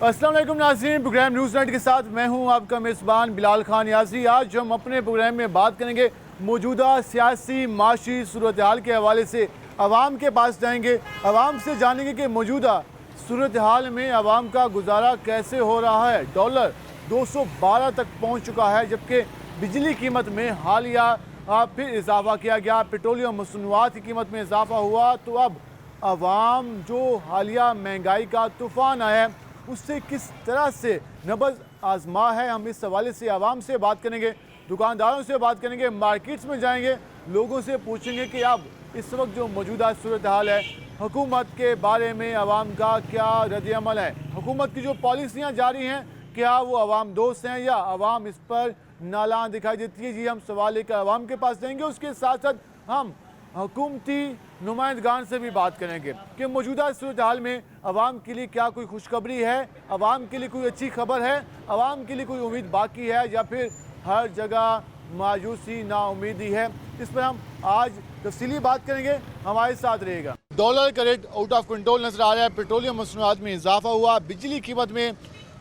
अस्सलाम वालेकुम नाज़रीन, प्रोग्राम न्यूज़ नाइट के साथ मैं हूं आपका मेज़बान बिलाल खान यासी। आज हम अपने प्रोग्राम में बात करेंगे मौजूदा सियासी माशी सूरत हाल के हवाले से। आवाम के पास जाएंगे, आवाम से जानेंगे कि मौजूदा सूरत हाल में आवाम का गुजारा कैसे हो रहा है। डॉलर 212 तक पहुँच चुका है, जबकि बिजली कीमत में हालिया फिर इजाफा किया गया। पेट्रोलियम मसनूआत की कीमत में इजाफा हुआ, तो अब आवाम जो हालिया महंगाई का तूफ़ान आया है उससे किस तरह से नब्ज़ आजमा है, हम इस हवाले से आवाम से बात करेंगे, दुकानदारों से बात करेंगे, मार्केट्स में जाएंगे, लोगों से पूछेंगे कि अब इस वक्त जो मौजूदा सूरत हाल है, हुकूमत के बारे में आवाम का क्या रद्द-ए-अमल है, हुकूमत की जो पॉलिसियाँ जारी हैं क्या वो आवाम दोस्त हैं या आवाम इस पर नालान दिखाई देती है। जी, हम सवाल लेकर आवाम के पास जाएंगे। उसके साथ साथ हम हुकूमती नुमाइंदगान से भी बात करेंगे कि मौजूदा सूरत हाल में आवाम के लिए क्या कोई खुशखबरी है, आवाम के लिए कोई अच्छी खबर है, आवाम के लिए कोई उम्मीद बाकी है या फिर हर जगह मायूसी नाउमीदी है। इस पर हम आज तफसीली बात करेंगे, हमारे साथ रहेगा। डॉलर का रेट आउट ऑफ कंट्रोल नजर आ रहा है, पेट्रोलियम मसनूआत में इजाफा हुआ, बिजली कीमत में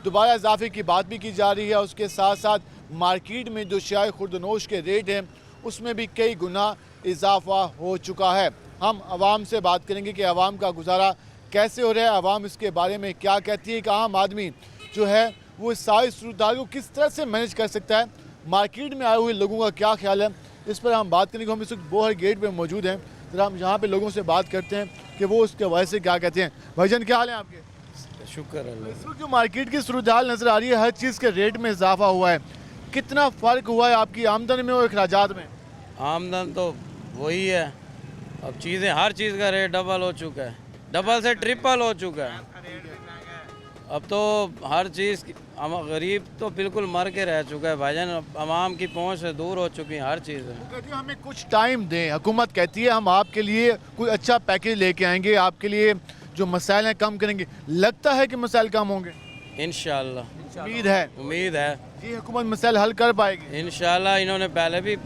दोबारा इजाफे की बात भी की जा रही है। उसके साथ साथ मार्केट में जो शाय खुर्दनोश के रेट हैं उसमें भी कई गुना इजाफा हो चुका है। हम आवाम से बात करेंगे कि आवाम का गुजारा कैसे हो रहा है, आवाम इसके बारे में क्या कहती है, कि आम आदमी जो है वो इस सारी सूरत को किस तरह से मैनेज कर सकता है, मार्केट में आए हुए लोगों का क्या ख्याल है, इस पर हम बात करेंगे। हम इस वक्त बोहर गेट पर मौजूद हैं, जरा हम यहाँ पे लोगों से बात करते हैं कि वो उसके वजह से क्या कहते हैं। भाईजान क्या हाल है आपके? शुक्र अल्लाह। इस वक्त जो मार्केट की सूरत हाल नज़र आ रही है, हर चीज़ के रेट में इजाफा हुआ है, कितना फ़र्क हुआ है आपकी आमदन में और अखराजात में? आमदन तो वही है, अब चीज़ें हर चीज़ का रेट डबल हो चुका है, डबल से ट्रिपल हो चुका है। अब तो हर चीज़ गरीब तो बिल्कुल मर के रह चुका है भाईजान, आवाम की पहुंच से दूर हो चुकी है हर चीज़। वो कहती है हमें कुछ टाइम दें, हुकूमत कहती है हम आपके लिए कोई अच्छा पैकेज लेके आएंगे, आपके लिए जो मसाइल हैं कम करेंगे। लगता है कि मसाइल कम होंगे? इंशाल्लाह उम्मीद है जी, हुकूमत मसाइल हल कर पाएगी इंशाल्लाह। इन्होंने पहले भी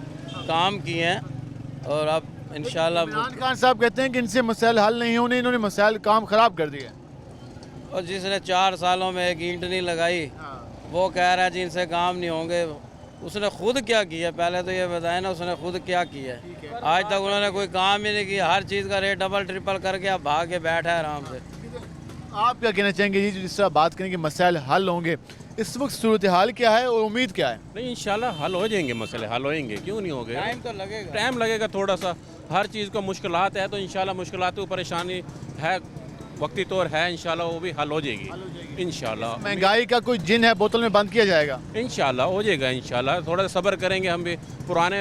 काम किए हैं और अब इंशाल्लाह। इमरान खान साहब कहते हैं कि इनसे मसाइल हल नहीं होने, इन्होंने मसाइल काम ख़राब कर दिया। और जिसने 4 सालों में एक ईंट नहीं लगाई वो कह रहा है जी इनसे काम नहीं होंगे। उसने खुद क्या किया, पहले तो ये बताए ना उसने खुद क्या किया है। आज तक उन्होंने कोई काम ही नहीं किया, हर चीज़ का रेट डबल ट्रिपल करके अब भाग के बैठा है आराम से। आप क्या कहना चाहेंगे जी, जिस तरह बात करेंगे मसाइल हल होंगे, इस वक्त सूरत हाल क्या है और उम्मीद क्या है? नहीं, इंशाल्लाह हल हो जाएंगे, मसले हल होएंगे, क्यों नहीं होंगे। टाइम तो लगेगा, टाइम लगेगा थोड़ा सा, हर चीज़ को मुश्किलात है तो इंशाल्लाह मुश्किलात परेशानी है, वक्ती तौर है, इंशाल्लाह वो भी हल हो जाएगी इंशाल्लाह। महंगाई का कोई जिन है बोतल में बंद किया जाएगा? इंशाल्लाह हो जाएगा इंशाल्लाह, थोड़ा सब्र करेंगे, हम भी पुराने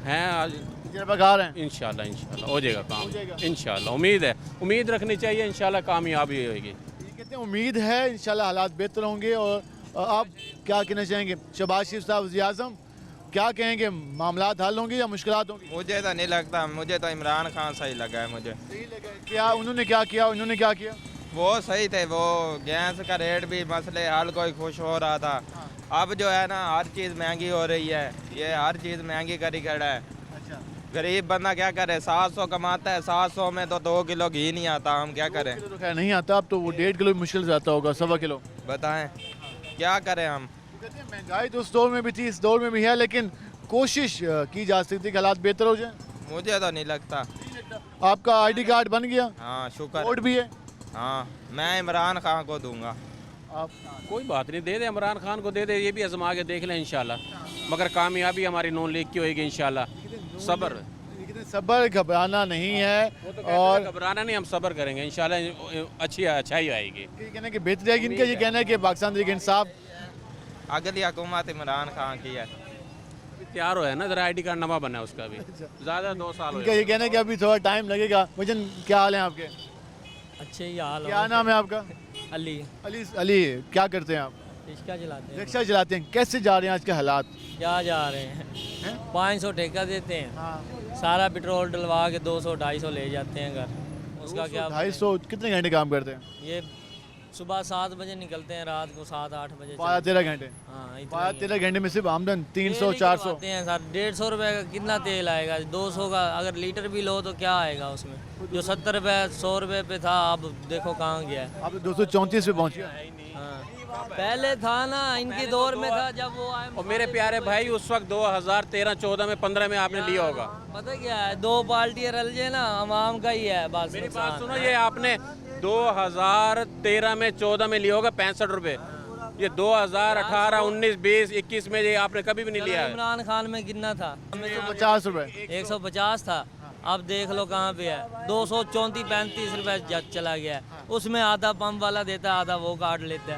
हैं आज, तजर्बाकार हैं। इंशाल्लाह हो जाएगा काम इंशाल्लाह। उम्मीद है, उम्मीद रखनी चाहिए, इंशाल्लाह कामयाबी होगी। कहते हैं उम्मीद है इंशाल्लाह हालात बेहतर होंगे। और आप क्या कहना चाहेंगे? शहबाज शरीफ साहब वज़ीर-ए-आज़म क्या कहेंगे, मामलात हल होंगे या मुश्किलात होंगी? मुझे तो नहीं लगता, मुझे तो इमरान खान सही लगा है। मुझे सही लगा। क्या उन्होंने क्या किया, उन्होंने क्या किया? वो सही थे, वो गैस का रेट भी मसले हल कोई खुश हो रहा था। अब जो है ना हर चीज़ महंगी हो रही है, ये हर चीज़ महंगी करी खड़ा है। अच्छा, गरीब बंदा क्या करे, 700 कमाता है, 700 में तो 2 किलो घी नहीं आता, हम क्या करें तो खैर नहीं आता, अब तो वो 1.5 किलो मुश्किल से आता होगा, 1.25 किलो। बताएं क्या करें हम। कहते हैं महंगाई तो उस दौर में भी थी, इस दौर में भी है, लेकिन कोशिश की जा सकती है कि हालात बेहतर हो जाए। मुझे तो नहीं लगता। आपका ID कार्ड बन गया, हाँ शुक्र, वोट भी है, हाँ मैं इमरान खान को दूंगा। आप कोई बात नहीं, दे दे इमरान खान को, दे दे, ये भी आजमा के देख लें इंशाल्लाह, मगर कामयाबी हमारी नून लीग की होगी इंशाल्लाह। सब्र, सब्र, घबराना नहीं है, और घबराना नहीं, हम सब्र करेंगे इंशाल्लाह, अच्छी अच्छाई आएगी। ये कहना है कि बेहतरी आएगी। इनका ये कहना है कि पाकिस्तान तहरीक इंसाफ अगली हुकूमत इमरान खान की है। तैयार हो है ना, जरा ID कार्ड नवा बना है उसका भी, ज़्यादा 2 साल हो इनका ये कहना है कि अभी थोड़ा टाइम लगेगा। वजन क्या हाल है आपके? अच्छे ही हाल क्या नाम है आपका? अली अली। अली, क्या करते हैं आप? रिक्शा चलाते हैं। रिक्शा चलाते हैं। कैसे जा रहे हैं आज के हालात? क्या जा रहे हैं 500 ठेका देते हैं, हाँ, सारा पेट्रोल डलवा के 200-250 ले जाते हैं घर, उसका क्या 250 कितने घंटे काम करते हैं? ये सुबह 7 बजे निकलते हैं, रात को 7-8 बजे 12-13 घंटे। हाँ, 12-13 घंटे में सिर्फ आमदन 300-400 हैं सर। 150 रुपये का कितना तेल आएगा? 200 का अगर लीटर भी लो तो क्या आएगा उसमें? जो 70 रुपये 100 रुपये पे था, अब देखो कहाँ गया है। आप 234 पे पहुँचे। पहले था ना, इनके दौर में था जब वो आए। और मेरे प्यारे भाई उस वक्त 2013-14 में 15 में आपने लिया होगा। पता क्या है, दो पार्टियां रल जाए ना, आवाम का ही है बस। मेरी बात सुनो, ये आपने 2013 में 14 में लिया होगा 65 रुपए। ये 2018, 19, 20, 21 में ये आपने कभी भी नहीं लिया है। इमरान खान में कितना था? 50 रुपए। 150 था, अब देख लो कहाँ पे है, 234-35 रुपए चला गया है। उसमें आधा पंप वाला देता है, आधा वो काट लेता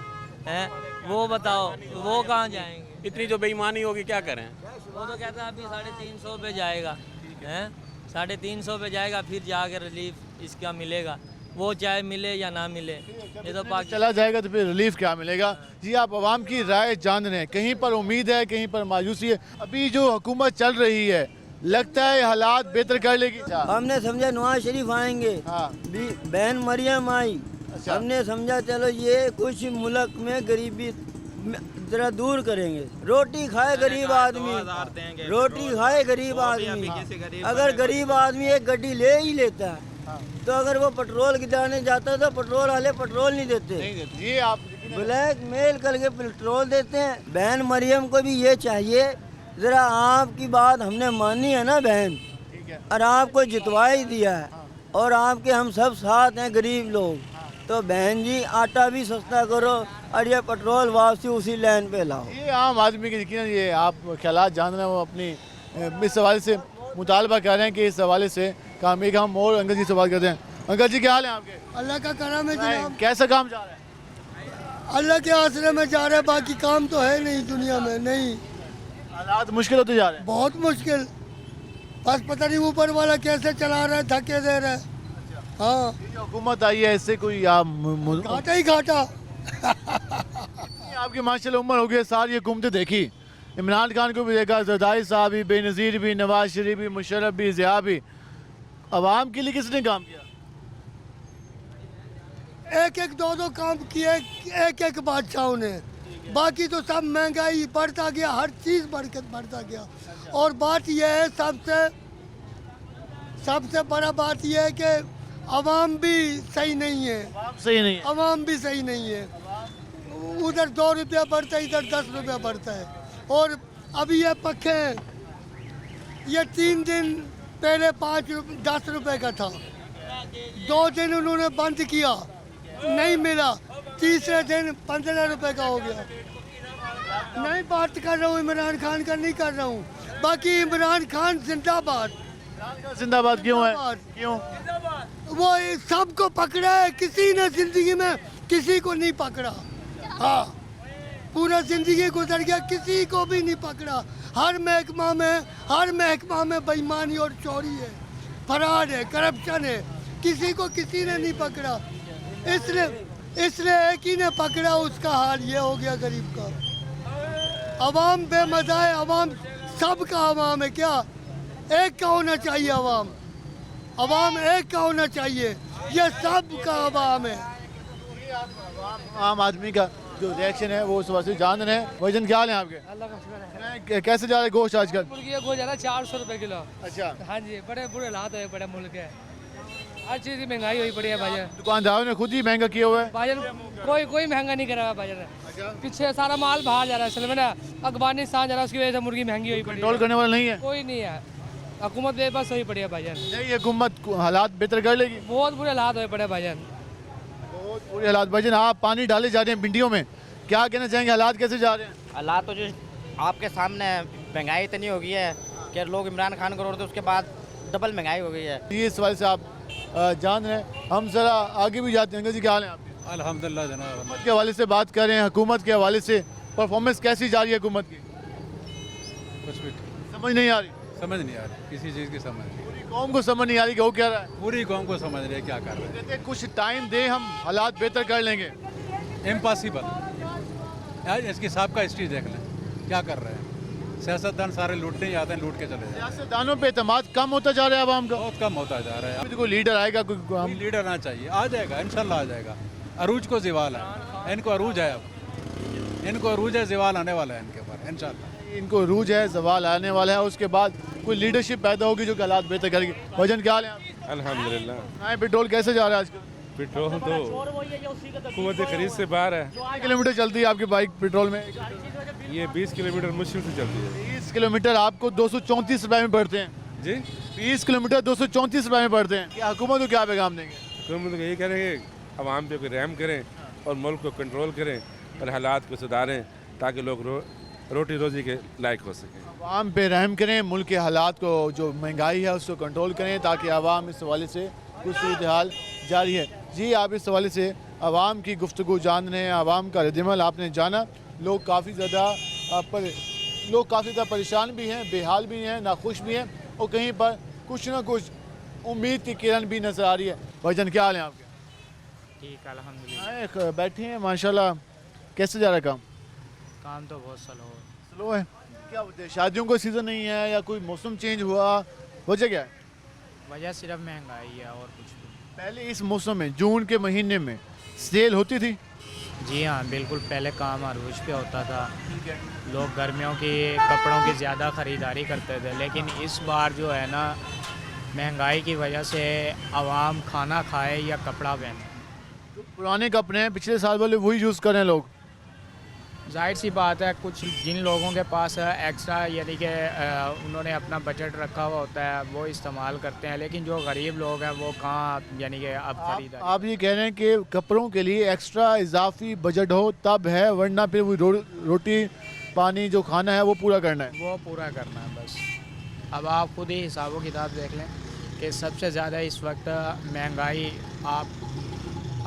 है। वो बताओ वो कहाँ जाएंगे? इतनी जो बेईमानी होगी क्या करें। वो तो कहता है अभी 350 पे जाएगा, हैं 350 पे जाएगा, फिर जाकर रिलीफ इसका मिलेगा, वो चाहे मिले या ना मिले। ये तो चला जाएगा तो फिर रिलीफ क्या मिलेगा? जी आप आवाम की राय जान रहे हैं, कहीं पर उम्मीद है, कहीं पर मायूसी है। अभी जो हुकूमत चल रही है, लगता है हालात बेहतर कर लेगी? हमने समझा नवाज शरीफ आएंगे, हाँ। बहन मरियम आई, अच्छा। हमने समझा चलो ये कुछ मुल्क में गरीबी जरा दूर करेंगे। रोटी खाए गरीब आदमी, रोटी खाए गरीब आदमी। अगर गरीब आदमी एक गड्डी ले ही लेता है, तो अगर वो पेट्रोल गिराने जाता है तो पेट्रोल वाले पेट्रोल नहीं देते, ये आप ब्लैक मेल करके पेट्रोल देते हैं। बहन मरियम को भी ये चाहिए, जरा आपकी बात हमने मानी है ना बहन, और आपको जितवा ही दिया है, और आपके हम सब साथ हैं गरीब लोग, तो बहन जी आटा भी सस्ता करो और ये पेट्रोल वापसी उसी लाइन पे लाओ। ये आम आदमी के यकीन ये आप ख्यालात जान रहे हैं, वो अपनी इस हवाले से मुतालबा कर रहे हैं कि इस हवाले से काम एक हम और अंकल जी से बात करते हैं। अंकल जी क्या हाल है आपके? अल्लाह का करम है जनाब, कैसा काम जा रहा है? अल्लाह के आसरे में जा रहे हैं, बाकी काम तो है नहीं दुनिया में, नहीं। हालात मुश्किल होते जा रहे हैं। बहुत मुश्किल, बस पता नहीं ऊपर वाला कैसे चला रहा है, धक्के दे रहा है। हाँ, ये जो हुकूमत आई है इससे कोई आप घाटा ही घाटा। आपकी माशाल्लाह उम्र हो गई, सारी हुकूमतें देखी, इमरान खान को भी देखा, जरदारी साहब भी, बेनज़ीर भी, नवाज शरीफ भी, मुशर्रफ भी, ज़िया भी। अवाम के लिए किसने काम किया? एक एक दो दो काम किए एक एक बादशाहों ने, बाकी तो सब महंगाई बढ़ता गया, हर चीज़ बढ़ता गया। और बात यह है सबसे बड़ा बात यह है कि अवाम भी सही नहीं है, सही नहीं है। अवाम भी सही नहीं है। उधर 2 रुपया बढ़ता है, इधर 10 रुपया बढ़ता है। और अभी ये पखे हैं, ये 3 दिन पहले 10 रुपये का था, 2 दिन उन्होंने बंद किया, नहीं मिला, तीसरे दिन 15 रुपये का हो गया। नहीं बात कर रहा हूँ इमरान खान का, नहीं कर रहा हूँ, बाकी इमरान खान जिंदाबाद। जिंदाबाद क्यों है? क्यों? वो सबको पकड़ा है, किसी ने जिंदगी में किसी को नहीं पकड़ा। हाँ, पूरा जिंदगी गुजर गया, किसी को भी नहीं पकड़ा। हर महकमा में बेईमानी और चोरी है, फराड है, करप्शन है, किसी को किसी ने नहीं पकड़ा। इसलिए एक ही ने पकड़ा, उसका हाल ये हो गया गरीब का। अवाम बेमजा है, अवाम सबका अवाम है क्या? एक का होना चाहिए अवाम एक का होना चाहिए, ये सब का अवाम है। आम आदमी का जो रिएक्शन है वो सुबह से जान रहे हैं। वजन क्या हाल है आपके? अल्लाह का शुक्र है। कैसे जा रहा है गोश्त आजकल? मुर्गी का गोश्त जा रहा है 400 रुपये किलो। अच्छा, हाँ जी, बड़े बुरे हालात हुए पड़े मुल्क के, हर चीज़ की महंगाई हुई पड़ी है भाईजान। दुकानदारों ने खुद ही महंगा किया हुआ है। भाईजान कोई महंगा नहीं करा भाईजान, पीछे सारा माल बाहर जा रहा है, असल में ना अफगानिस्तान जा रहा है, उसकी वजह से मुर्गी महंगी हुई पड़ी कंट्रोल है। करने वाला नहीं है। कोई नहीं है, हुकूमत बेबस हुई पड़ी है भाईजान, नहीं, हुकूमत हालात बेहतर कर लेगी। बहुत बुरे हालात हुए पड़े भाईजान। बहुत बुरे हालात। भाईजान आप पानी डाले जा रहे हैं भिंडियों में, क्या कहना चाहेंगे? हालात कैसे जा रहे हैं? हालात तो जो आपके सामने है, महंगाई इतनी हो गई है कि लोग इमरान खान को रोकते, उसके बाद डबल महंगाई हो गई है। ये इस सवाल से आप जान रहे हैं। हम ज़रा आगे भी जाते हैं। अंकल जी क्या हाल है आपके? अल्हम्दुलिल्लाह जनाब। हुकूमत के हवाले से बात कर रहे हैं, हुकूमत के हवाले से परफॉर्मेंस कैसी जा रही है हुकूमत की? कुछ भी समझ नहीं आ रही, समझ नहीं आ रही, किसी चीज़ की समझ नहीं। पूरी कौम को समझ नहीं आ रही कि वो क्या रहा है। पूरी कौम को समझ रही है क्या कर रहे कहते हैं कुछ टाइम दे, हम हालात बेहतर कर लेंगे। हैं। इम्पॉसिबल। यार इसकी साहब का हिस्ट्री देख लें, क्या कर रहे हैं। सियासतदान सारे लूटने ही आते हैं, लूट के चले जाते हैं। सियासतदानों पे एतमाद कम होता जा रहा है आवाम का। बहुत कम होता जा रहा है। अभी तो कोई लीडर आएगा, कोई हम लीडर आना चाहिए, आ जाएगा इंशाल्लाह आ जाएगा। अरूज को जिवाल है, इनको अरूज है, अब इनको अरूज है, जिवाल आने वाला है इनके ऊपर इंशाल्लाह। इनको रूज है, सवाल आने वाला है, उसके बाद कोई लीडरशिप पैदा होगी जो कि हालात बेहतर करेगी। वजन क्या हाल है? अल्हम्दुलिल्लाह। पेट्रोल कैसे जा रहा है आजकल? पेट्रोल तो हुकूमत खरीद से बाहर है। कितने किलोमीटर चलती है आपकी बाइक पेट्रोल में? ये 20 किलोमीटर मुश्किल से चलती है। 20 किलोमीटर आपको 234 रुपए में पड़ते हैं जी 20 किलोमीटर 234 रुपए में पड़ते हैं। क्या हुकूमत को क्या पैगाम देंगे? हुकूमत को यही करेंगे आवाम पे कोई रहम करें और मुल्क को कंट्रोल करें और हालात को सुधारें ताकि लोग रोटी रोजी के लायक हो सकें। आवाम पे रहम करें, मुल्क के हालात को जो महंगाई है उसको कंट्रोल करें ताकि आवाम इस हवाले से कुछ सूरत हाल जारी है। जी आप इस हवाले से आवाम की गुफ्तगू जान रहे हैं, आवाम का रद्दमल आपने जाना। लोग काफ़ी ज़्यादा परेशान भी हैं, बेहाल भी हैं, नाखुश भी हैं और कहीं पर कुछ ना कुछ उम्मीद की किरण भी नज़र आ रही है। भाईजान क्या हाल है आपके? ठीक अल्हम्दुलिल्लाह। बैठे हैं माशाल्लाह। कैसे जा रहा है काम? काम तो बहुत स्लो है। क्या बोलते हैं, शादियों का सीज़न नहीं है या कोई मौसम चेंज हुआ, वजह क्या है? वजह सिर्फ महंगाई है और कुछ नहीं। पहले इस मौसम में जून के महीने में सेल होती थी? जी हाँ बिल्कुल, पहले काम अरूज पे होता था, लोग गर्मियों के कपड़ों की ज़्यादा ख़रीदारी करते थे। लेकिन इस बार जो है ना, महंगाई की वजह से आवाम खाना खाए या कपड़ा पहने। तो पुराने कपड़े हैं, पिछले साल वाले वही यूज़ कर रहे हैं लोग। जाहिर सी बात है, कुछ जिन लोगों के पास एक्स्ट्रा यानी कि उन्होंने अपना बजट रखा हुआ होता है वो इस्तेमाल करते हैं, लेकिन जो गरीब लोग हैं वो कहाँ यानी कि अब खरीदा। आप ये कह रहे हैं कि कपड़ों के लिए एक्स्ट्रा इजाफी बजट हो तब है, वरना फिर वो रोटी पानी जो खाना है वो पूरा करना है? वो पूरा करना है बस। अब आप खुद ही हिसाब किताब देख लें कि सबसे ज़्यादा इस वक्त महंगाई आप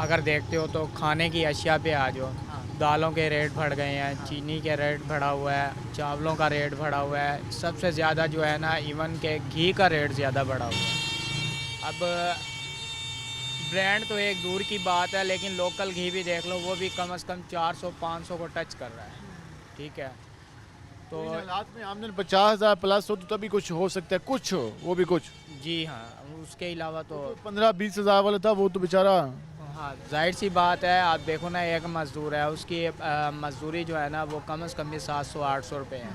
अगर देखते हो तो खाने की अशिया पे आ जाओ, दालों के रेट बढ़ गए हैं, चीनी के रेट बढ़ा हुआ है, चावलों का रेट बढ़ा हुआ है, सबसे ज़्यादा जो है ना इवन के घी का रेट ज़्यादा बढ़ा हुआ है। अब ब्रांड तो एक दूर की बात है, लेकिन लोकल घी भी देख लो, वो भी कम से कम 400-500 को टच कर रहा है। ठीक है, तो हालात में आमदन 50,000 प्लस हो तो तभी कुछ हो सकता है, कुछ हो वो भी कुछ। जी हाँ, उसके अलावा तो 15-20 हज़ार वाला था वो तो बेचारा। हाँ जाहिर सी बात है, आप देखो ना एक मज़दूर है, उसकी मज़दूरी जो है ना वो कम से कम भी 700-800 रुपये है।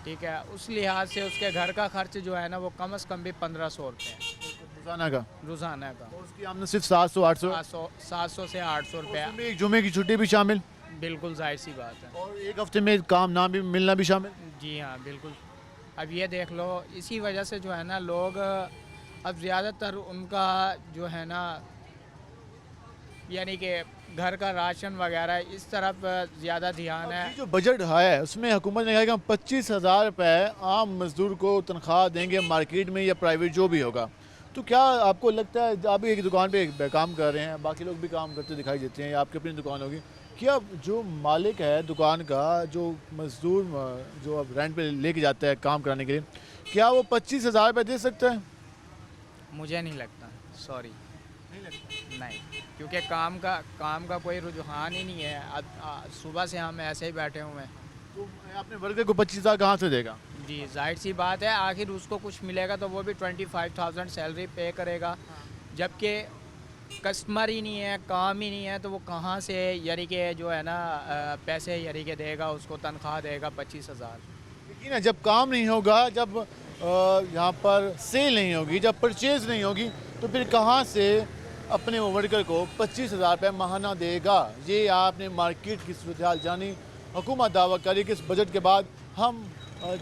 ठीक है, उस लिहाज से उसके घर का खर्च जो है ना वो कम से कम भी 1500 रुपये है रोज़ाना का। उसकी आमदन सिर्फ 700-800 700 से 800 रुपये। एक जुमे की छुट्टी भी शामिल? बिल्कुल जाहिर सी बात है। और एक हफ्ते में काम ना भी मिलना भी शामिल? जी हाँ बिल्कुल। अब ये देख लो, इसी वजह से जो है ना लोग अब ज़्यादातर उनका जो है ना यानी कि घर का राशन वगैरह इस तरफ ज़्यादा ध्यान है। जो बजट है उसमें हुकूमत ने कहा कि हम 25,000 रुपये आम मजदूर को तनख्वाह देंगे मार्केट में या प्राइवेट जो भी होगा। तो क्या आपको लगता है, आप भी एक दुकान पे काम कर रहे हैं, बाकी लोग भी काम करते दिखाई देते हैं, आपकी अपनी दुकान होगी, क्या जो मालिक है दुकान का, जो मजदूर जो अब रेंट पे लेके जाता है काम कराने के लिए, क्या वो 25,000 रुपये दे सकता है? मुझे नहीं लगता, सॉरी नहीं, क्योंकि काम का कोई रुझान ही नहीं है। अब सुबह से हम ऐसे ही बैठे हुए हैं, तो अपने वर्कर को 25,000 कहाँ से देगा? जी जाहिर सी बात है, आखिर उसको कुछ मिलेगा तो वो भी 25,000 सैलरी पे करेगा, जबकि कस्टमर ही नहीं है, काम ही नहीं है, तो वो कहाँ से यानी कि जो है ना पैसे यानी कि देगा, उसको तनख्वाह देगा 25,000। लेकिन ना जब काम नहीं होगा, जब यहाँ पर सेल नहीं होगी, जब परचेज़ नहीं होगी, तो फिर कहाँ से अपने वर्कर को 25,000 रुपये माहाना देगा? ये आपने मार्केट की सूरत हाल जानी। हुकूमत दावा करी कि इस बजट के बाद हम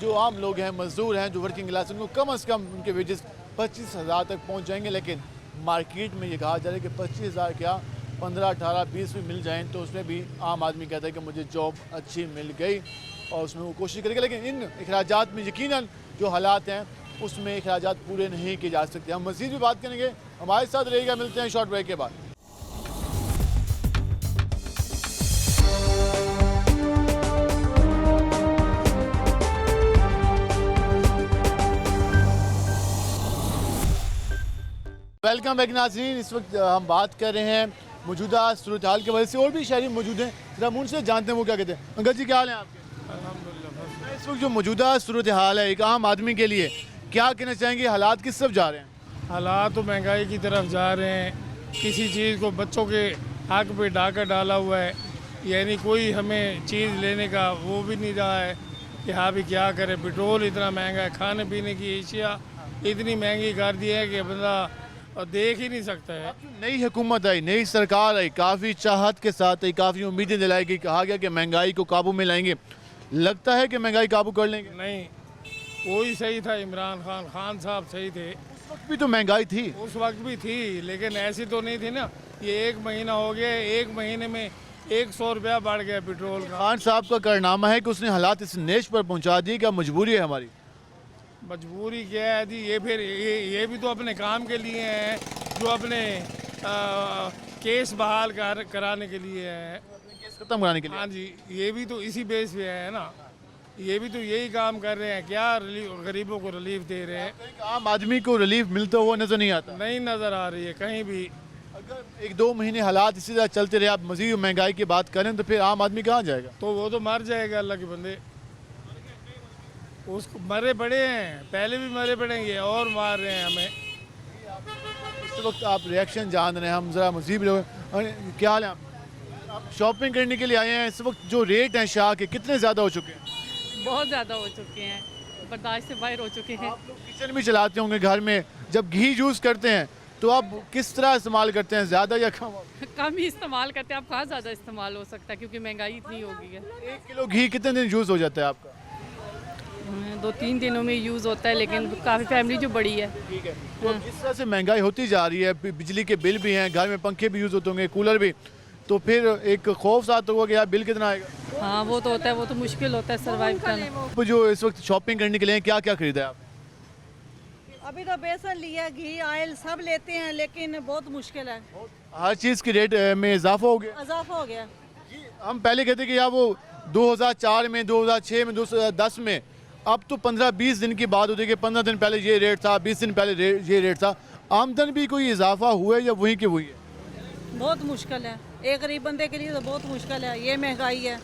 जो आम लोग हैं, मजदूर हैं, जो वर्किंग क्लास, उनको कम से कम उनके वेजेस 25,000 तक पहुँच जाएंगे। लेकिन मार्केट में ये कहा जा रहा है कि 25,000 क्या 15, 18, 20 भी मिल जाएँ तो उसमें भी आम आदमी कहता है कि मुझे जॉब अच्छी मिल गई और उसमें वो कोशिश करेगा। लेकिन इन अखराजात में यकीनन जो हालात हैं उसमें अखराजात पूरे नहीं किए जा सकते। हम मज़ीद भी बात करेंगे, हमारे साथ रहेगा। मिलते हैं शॉर्ट ब्रेक के बाद। वेलकम बैक नाज़रीन। इस वक्त हम बात कर रहे हैं मौजूदा सूरत हाल के वजह से, और भी शहरी मौजूद हैं, जरा उनसे जानते हैं वो क्या कहते हैं। अंकल जी क्या हाल है आपके? अल्हम्दुलिल्लाह। इस वक्त जो मौजूदा सूरत हाल है एक आम आदमी के लिए, क्या कहना चाहेंगे, हालात किस तरफ जा रहे हैं? हालात तो महंगाई की तरफ जा रहे हैं। किसी चीज़ को बच्चों के हक पे डाका डाला हुआ है, यानी कोई हमें चीज़ लेने का वो भी नहीं रहा है कि हाँ भी क्या करें। पेट्रोल इतना महंगा है, खाने पीने की अशिया इतनी महंगी कर दी है कि बंदा और देख ही नहीं सकता है। नई हुकूमत आई, नई सरकार आई, काफ़ी चाहत के साथ आई, काफ़ी उम्मीदें दिलाई गई, कहा गया कि महंगाई को काबू में लाएंगे। लगता है कि महंगाई काबू कर लेंगे? नहीं, वही सही था, इमरान खान साहब सही थे। उस वक्त भी तो महंगाई थी। उस वक्त भी थी, लेकिन ऐसी तो नहीं थी ना। ये 1 महीना हो गया, 1 महीने में 100 रुपया बढ़ गया पेट्रोल का। खान साहब का कारनामा है कि उसने हालात इस नेश पर पहुंचा दी, क्या मजबूरी है हमारी? मजबूरी क्या है जी, ये फिर ये भी तो अपने काम के लिए है, जो अपने केस बहाल कराने के लिए है, केस खत्म कराने के लिए। हाँ जी, ये भी तो इसी बेस पे है ना। ये भी तो यही काम कर रहे हैं, क्या गरीबों को रिलीफ दे रहे हैं। आम आदमी को रिलीफ मिलता हुआ नजर नहीं आता। नहीं नज़र आ रही है कहीं भी। अगर 1-2 महीने हालात इसी तरह चलते रहे, आप मजीद महंगाई की बात करें, तो फिर आम आदमी कहाँ जाएगा? तो वो तो मर जाएगा, अल्लाह के बंदे। उसको मरे पड़े हैं, पहले भी मरे पड़ेंगे और मार रहे हैं हमें। इस वक्त आप रिएक्शन जान रहे हैं, हम ज़रा मजीद लोग। क्या हाल है आप शॉपिंग करने के लिए आए हैं? इस वक्त जो रेट हैं शाह के, कितने ज़्यादा हो चुके हैं? बहुत ज़्यादा हो चुके हैं, बर्दाश्त से बाहर हो चुके हैं। आप लोग किचन भी चलाते होंगे घर में, जब घी यूज़ करते हैं तो आप किस तरह इस्तेमाल करते हैं, ज़्यादा या कम? कम ही इस्तेमाल करते हैं। अब कहाँ ज़्यादा इस्तेमाल हो सकता है, क्योंकि महंगाई इतनी हो गई है। 1 किलो घी कितने दिन यूज़ हो जाता है आपका? 2-3 दिनों में यूज़ होता है, लेकिन काफ़ी फैमिली जो बड़ी है। ठीक है। तो जिस तरह से महंगाई होती जा रही है, बिजली के बिल भी हैं, घर में पंखे भी यूज़ होते होंगे, कूलर भी, तो फिर एक खौफ साथ होगा कि यार बिल कितना आएगा। हाँ, वो तो होता है, वो तो मुश्किल होता है सर्वाइव करना। तो जो इस वक्त शॉपिंग करने के लिए क्या क्या खरीदा है आप? अभी तो बेसन लिया, घी, ऑयल सब लेते हैं, लेकिन बहुत मुश्किल है। हर चीज़ की रेट में इजाफा हो गया। इजाफा हो गया। हम पहले कहते कि यार वो 2004 में, 2006 में, 2010 में, अब तो 15-20 दिन की बात होती है कि 15 दिन पहले ये रेट था, 20 दिन पहले ये रेट था। आमदन भी कोई इजाफा हुआ है या वही की वही है? बहुत मुश्किल है, एक गरीब बंदे के लिए तो बहुत मुश्किल है। ये महंगाई है।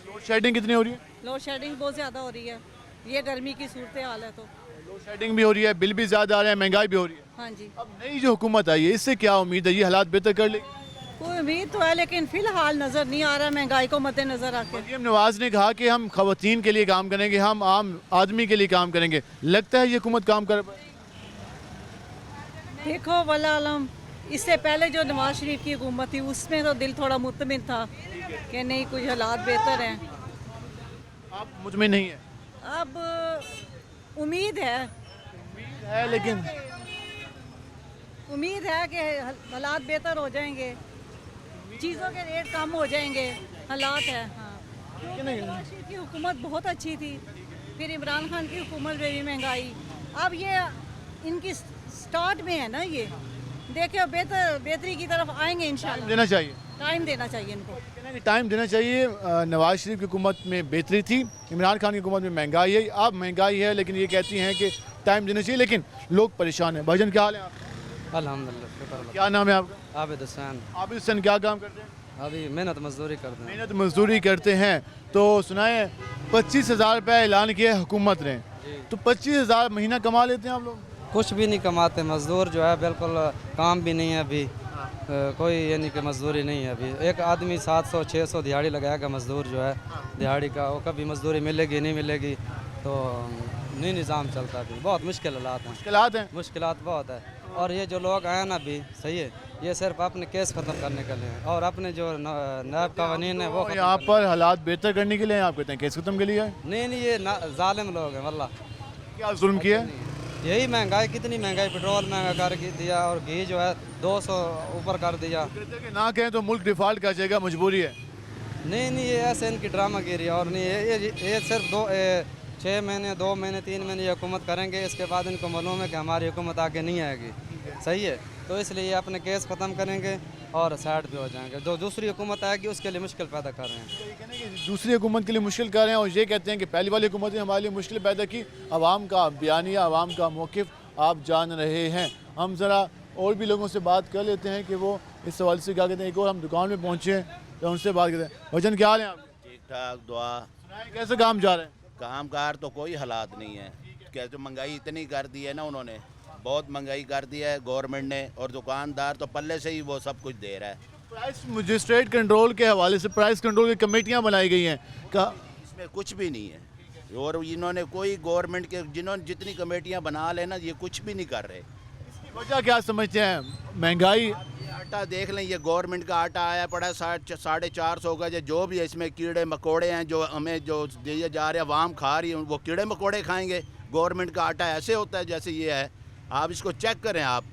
लोड शेडिंग कितनी हो रही है? लोड शेडिंग बहुत ज़्यादा हो रही है। ये गर्मी की सूरत हाल है, तो लोड शेडिंग भी हो रही है, बिल भी ज़्यादा आ रहा है, महंगाई भी हो रही है। हाँ जी। अब नई जो हुकूमत आई है, इससे क्या उम्मीद है, ये हालात बेहतर कर लेगी? कोई उम्मीद तो है, लेकिन फिलहाल नज़र नहीं आ रहा महंगाई को मद्देनजर आके। मरियम नवाज ने कहा कि हम खवातीन के लिए काम करेंगे, हम आम आदमी के लिए काम करेंगे। लगता है ये हुकूमत काम कर पाए? देखो वल्लाह आलम, इससे पहले जो नवाज शरीफ की हुकूमत थी, उसमें तो दिल थोड़ा मुतमिन था कि नहीं, कुछ हालात बेहतर हैं। आप मुतमिन नहीं है? अब उम्मीद है, लेकिन उम्मीद है कि हालात बेहतर हो जाएंगे, चीज़ों के रेट कम हो जाएंगे, हालात है। हाँ, नवाज शरीफ की हुकूमत बहुत अच्छी थी, फिर इमरान खान की हुकूमत में भी महंगाई। अब ये इनकी स्टार्ट में है ना, ये देखिए बेहतरी की तरफ आएंगे इंशाल्लाह। देना चाहिए, टाइम देना चाहिए इनको। टाइम देना चाहिए। नवाज शरीफ की हुकूमत में बेहतरी थी, इमरान खान की हुकूमत में महंगाई है। अब महंगाई है, लेकिन ये कहती हैं कि टाइम देना चाहिए, लेकिन लोग परेशान हैं। भाईजान क्या हाल है आप? अल्हम्दुलिल्लाह। क्या नाम है आपका? आबिद हुसैन। आबिद हुसैन, क्या काम करते हैं? अभी मेहनत मजदूरी करते हैं। मेहनत मजदूरी करते हैं। तो सुनाए 25,000 रुपये ऐलान किया है हुकूमत ने, तो 25,000 महीना कमा लेते हैं आप लोग? कुछ भी नहीं कमाते, मजदूर जो है बिल्कुल काम भी नहीं है अभी। कोई यानी कि मजदूरी नहीं है अभी। एक आदमी 700-600 दिहाड़ी लगाएगा, मजदूर जो है दिहाड़ी का, वो कभी मजदूरी मिलेगी नहीं मिलेगी, तो नहीं निज़ाम चलता अभी। बहुत मुश्किल हालात हैं, मुश्किलात बहुत है। और ये जो लोग आए ना अभी, सही है, ये सिर्फ अपने केस ख़त्म करने के लिए और अपने जो नायब कवानीन है वो यहाँ पर हालात बेहतर करने के लिए आप कहते हैं केस खत्म के लिए? नहीं, ये जालिम लोग हैं वल्लाह। क्या जुल्म किया? यही महंगाई, कितनी महंगाई, पेट्रोल महंगा कर दिया और घी जो है 200 ऊपर कर दिया। ना कहें तो मुल्क डिफॉल्ट कर जाएगा, मजबूरी है। नहीं, ये ऐसे इनकी ड्रामागिरी है। और नहीं, ये सिर्फ 6 महीने, 2 महीने, 3 महीने ये हुकूमत करेंगे, इसके बाद इनको मालूम है कि हमारी हुकूमत आगे नहीं आएगी। सही है, तो इसलिए अपने केस ख़त्म करेंगे और साइड पे हो जाएंगे। जो दूसरी हुकूमत आएगी उसके लिए मुश्किल पैदा कर रहे हैं। दूसरी हुकूमत के लिए मुश्किल कर रहे हैं और ये कहते हैं कि पहली वाली हुकूमत ने हमारे लिए मुश्किल पैदा की। आवाम का बयानिया, आवाम का मौक़िफ़ आप जान रहे हैं। हम ज़रा और भी लोगों से बात कर लेते हैं कि वो इस सवाल से क्या कहते हैं। एक और हम दुकान में पहुँचे हैं तो उनसे बात करते हैं। वजन क्या हाल है आप? ठीक ठाक, दुआ। कैसे काम जा रहे हैं? काम कार तो कोई हालात नहीं है। कैसे महंगाई इतनी कर दी है ना, उन्होंने बहुत महंगाई कर दी है गवर्नमेंट ने, और दुकानदार तो पल्ले से ही वो सब कुछ दे रहा है। प्राइस मजिस्ट्रेट कंट्रोल के हवाले से प्राइस कंट्रोल की कमेटियाँ बनाई गई हैं, इसमें कुछ भी नहीं है। और इन्होंने कोई गवर्नमेंट के जिन्होंने जितनी कमेटियाँ बना लेना, ये कुछ भी नहीं कर रहे। इसकी वजह क्या समझते हैं? महंगाई। आटा देख लें, ये गवर्नमेंट का आटा आया पड़ा है 450 का, जो भी है इसमें कीड़े मकोड़े हैं जो हमें जो दिए जा रहे हैं, आवाम खा रही है, वो कीड़े मकोड़े खाएंगे। गवर्नमेंट का आटा ऐसे होता है जैसे ये है, आप इसको चेक करें आप।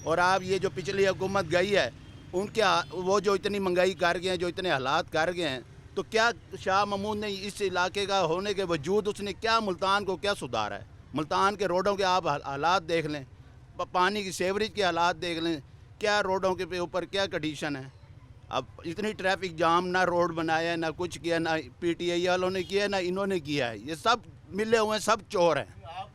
और आप ये जो पिछली हुकूमत गई है उनके वो जो इतनी महंगाई कर गए हैं, जो इतने हालात कर गए हैं, तो क्या शाह महमूद ने इस इलाके का होने के वजूद उसने क्या मुल्तान को क्या सुधारा है? मुल्तान के रोडों के आप हालात देख लें, पानी की सेवरेज के हालात देख लें, क्या रोडों के ऊपर क्या कंडीशन है। अब इतनी ट्रैफिक जाम, ना रोड बनाया, ना कुछ किया, ना PTI वालों ने किया, ना इन्होंने किया है। ये सब मिले हुए हैं, सब चोर हैं।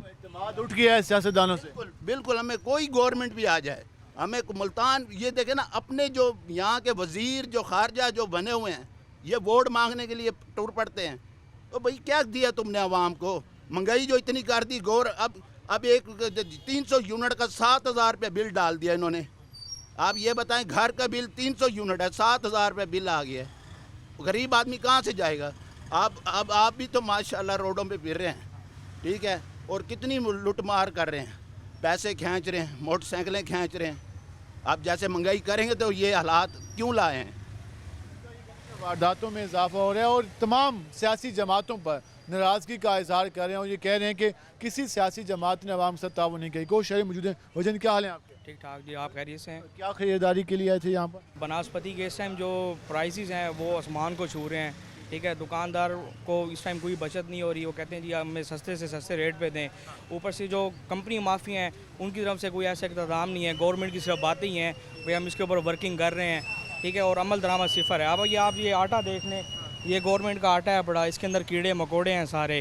इत्तेमाद उठ गया है सियासतदानों से। बिल्कुल हमें कोई गवर्नमेंट भी आ जाए, हमें मुल्तान ये देखे ना, अपने जो यहाँ के वजीर जो खारजा जो बने हुए हैं, ये वोट मांगने के लिए टूर पड़ते हैं। तो भाई क्या दिया तुमने आवाम को? महंगाई जो इतनी कर दी, अब एक 300 यूनिट का 7,000 रुपये बिल डाल दिया इन्होंने। आप ये बताएं, घर का बिल 300 यूनिट है, 7,000 रुपये बिल आ गया है। गरीब आदमी कहाँ से जाएगा? आप भी तो माशाल्लाह रोडों पे फिर रहे हैं, ठीक है, और कितनी लुटमार कर रहे हैं, पैसे खींच रहे हैं, मोटरसाइकिलें खींच रहे हैं। आप जैसे महंगाई करेंगे तो ये हालात क्यों लाए हैं? वारदातों में इजाफा हो रहा है और तमाम सियासी जमातों पर नाराज़गी का इजहार कर रहे हैं और ये कह रहे हैं कि किसी सियासी जमात ने अवाम से ताउन नहीं की। कोई शहरी मौजूद है। वजन क्या हाल है आपके? ठीक ठाक जी, आप खैरियत से हैं? क्या खरीदारी के लिए आए थे यहाँ पर? बनास्पति के इस टाइम जो प्राइसेस हैं वो आसमान को छू रहे हैं, ठीक है। दुकानदार को इस टाइम कोई बचत नहीं हो रही, वो कहते हैं जी हमें सस्ते से सस्ते रेट पे दें। ऊपर से जो कंपनी माफ़ी हैं उनकी तरफ से कोई ऐसा इक़्तिदाम नहीं है, गवर्नमेंट की सिर्फ बातें ही हैं भाई हम इसके ऊपर वर्किंग कर रहे हैं, ठीक है, और अमल दरामद सिफर है। अब आप ये आटा देख लें, ये गवर्नमेंट का आटा है बड़ा, इसके अंदर कीड़े मकोड़े हैं सारे,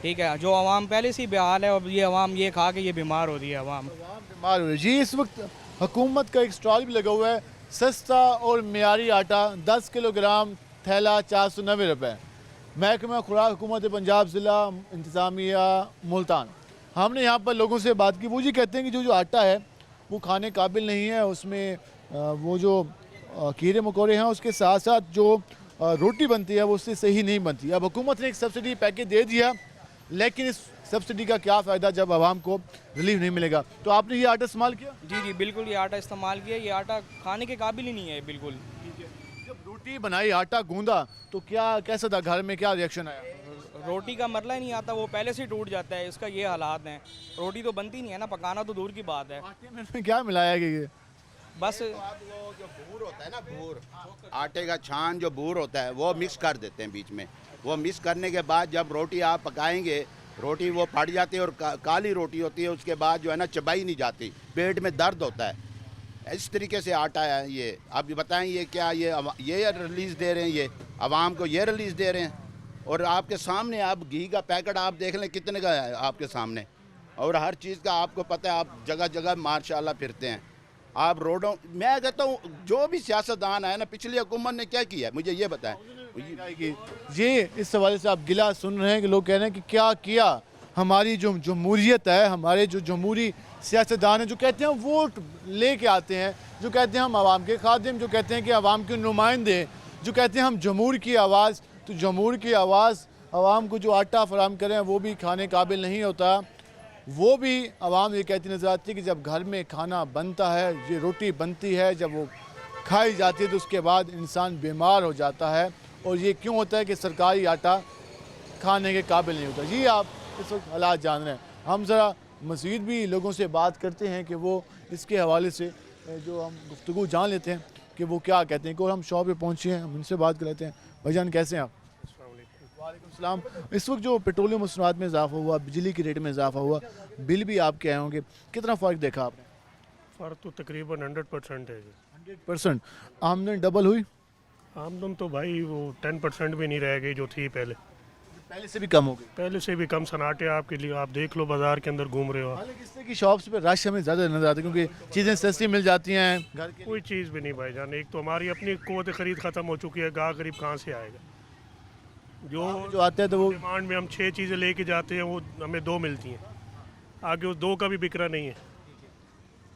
ठीक है। जो आवाम पहले से ही बेहाल है, अब ये आवाम ये खा के ये बीमार हो रही है, आवाम बीमार हो रही है जी। इस वक्त हुकूमत का एक स्टॉल भी लगा हुआ है, सस्ता और मियारी आटा 10 किलोग्राम थैला 490 रुपये। महकमा खुराक हुकूमत पंजाब ज़िला इंतज़ामिया मुल्तान। हमने यहाँ पर लोगों से बात की, वो जी कहते हैं कि जो आटा है वो खाने काबिल नहीं है, उसमें वो जो कीड़े मकोड़े हैं, उसके साथ साथ जो रोटी बनती है वो उससे सही नहीं बनती। अब हुकूमत ने एक सब्सिडी पैकेज दे दिया, लेकिन इस सब्सिडी का क्या फ़ायदा जब आवाम को रिलीफ नहीं मिलेगा। तो आपने ये आटा इस्तेमाल किया? जी जी बिल्कुल, ये आटा इस्तेमाल किया। ये आटा खाने के काबिल ही नहीं है बिल्कुल। जब रोटी बनाई, आटा गूंदा, तो क्या कैसा था, घर में क्या रिएक्शन आया? रोटी का मरला ही नहीं आता, वो पहले से ही टूट जाता है, इसका ये हालात हैं। रोटी तो बनती नहीं है ना, पकाना तो दूर की बात है। आटे में क्या मिलाया कि ये बस वो जो बूर होता है ना, बूर आटे का छान जो बूर होता है वो मिक्स कर देते हैं बीच में। वो मिक्स करने के बाद जब रोटी आप पकाएंगे, रोटी वो फट जाती है और काली रोटी होती है, उसके बाद जो है ना चबाई नहीं जाती, पेट में दर्द होता है। इस तरीके से आटा है ये। आप बताएं ये क्या ये रिलीज़ दे रहे हैं, ये आवाम को ये रिलीज़ दे रहे हैं। और आपके सामने आप घी का पैकेट आप देख लें कितने का है आपके सामने, और हर चीज़ का आपको पता है। आप जगह जगह माशाल्लाह फिरते हैं आप रोडों। मैं कहता हूँ जो भी सियासतदान आया ना, पिछली हुकूमत ने क्या किया मुझे ये बताएं। ये इस हवाले से आप गिला सुन रहे हैं कि लोग कह रहे हैं कि क्या किया। हमारी जो जमहूरियत है, हमारे जो जमहूरी सियासतदान हैं, जो कहते हैं वोट लेके आते हैं, जो कहते हैं हम आवाम के खादिम, जो कहते हैं कि आवाम के नुमाइंदे, जो कहते हैं हम जमहूर की आवाज़, तो जमहूर की आवाज़ आवाम को जो आटा फराहम करें वो भी खाने काबिल नहीं होता। वो भी आवाम ये कहती नज़र आती है कि जब घर में खाना बनता है, ये रोटी बनती है, जब वो खाई जाती है तो उसके बाद इंसान बीमार हो जाता है। और ये क्यों होता है कि सरकारी आटा खाने के काबिल नहीं होता। जी आप इस वक्त हालात जान रहे हैं। हम ज़रा मज़ीद भी लोगों से बात करते हैं कि वो इसके हवाले से जो हम गुफ्तगू जान लेते हैं कि वो क्या कहते हैं। और हम शॉप पे पहुँचे हैं, हम उनसे बात कर लेते हैं। भाईजान कैसे हैं आप? वालेकुम सलाम। इस वक्त जो पेट्रोलियम मसनूआत में इजाफा हुआ, बिजली के रेट में इजाफा हुआ, बिल भी आप कहे होंगे, कितना फ़र्क देखा आपने? फ़र्क तो तकरीबन 100% है। 100%। आमदन डबल हुई? आमदन तो भाई वो 10% भी नहीं रह गई जो थी पहले से भी कम हो गई। पहले से भी कम। सन्नाटे आपके लिए, आप देख लो बाजार के अंदर घूम रहे हो। इससे कि शॉप्स पे रश हमें ज़्यादा नजर आता है क्योंकि चीज़ें सस्ती मिल जाती हैं घर के। कोई चीज़ भी नहीं भाईजान। एक तो हमारी अपनी क़ुव्वत ख़रीद ख़त्म हो चुकी है, गाह गरीब कहाँ से आएगा। जो आता है तो वो डिमांड में हम 6 चीज़ें लेके जाते हैं, वो हमें 2 मिलती हैं, आगे उस 2 का भी बिक्रा नहीं है।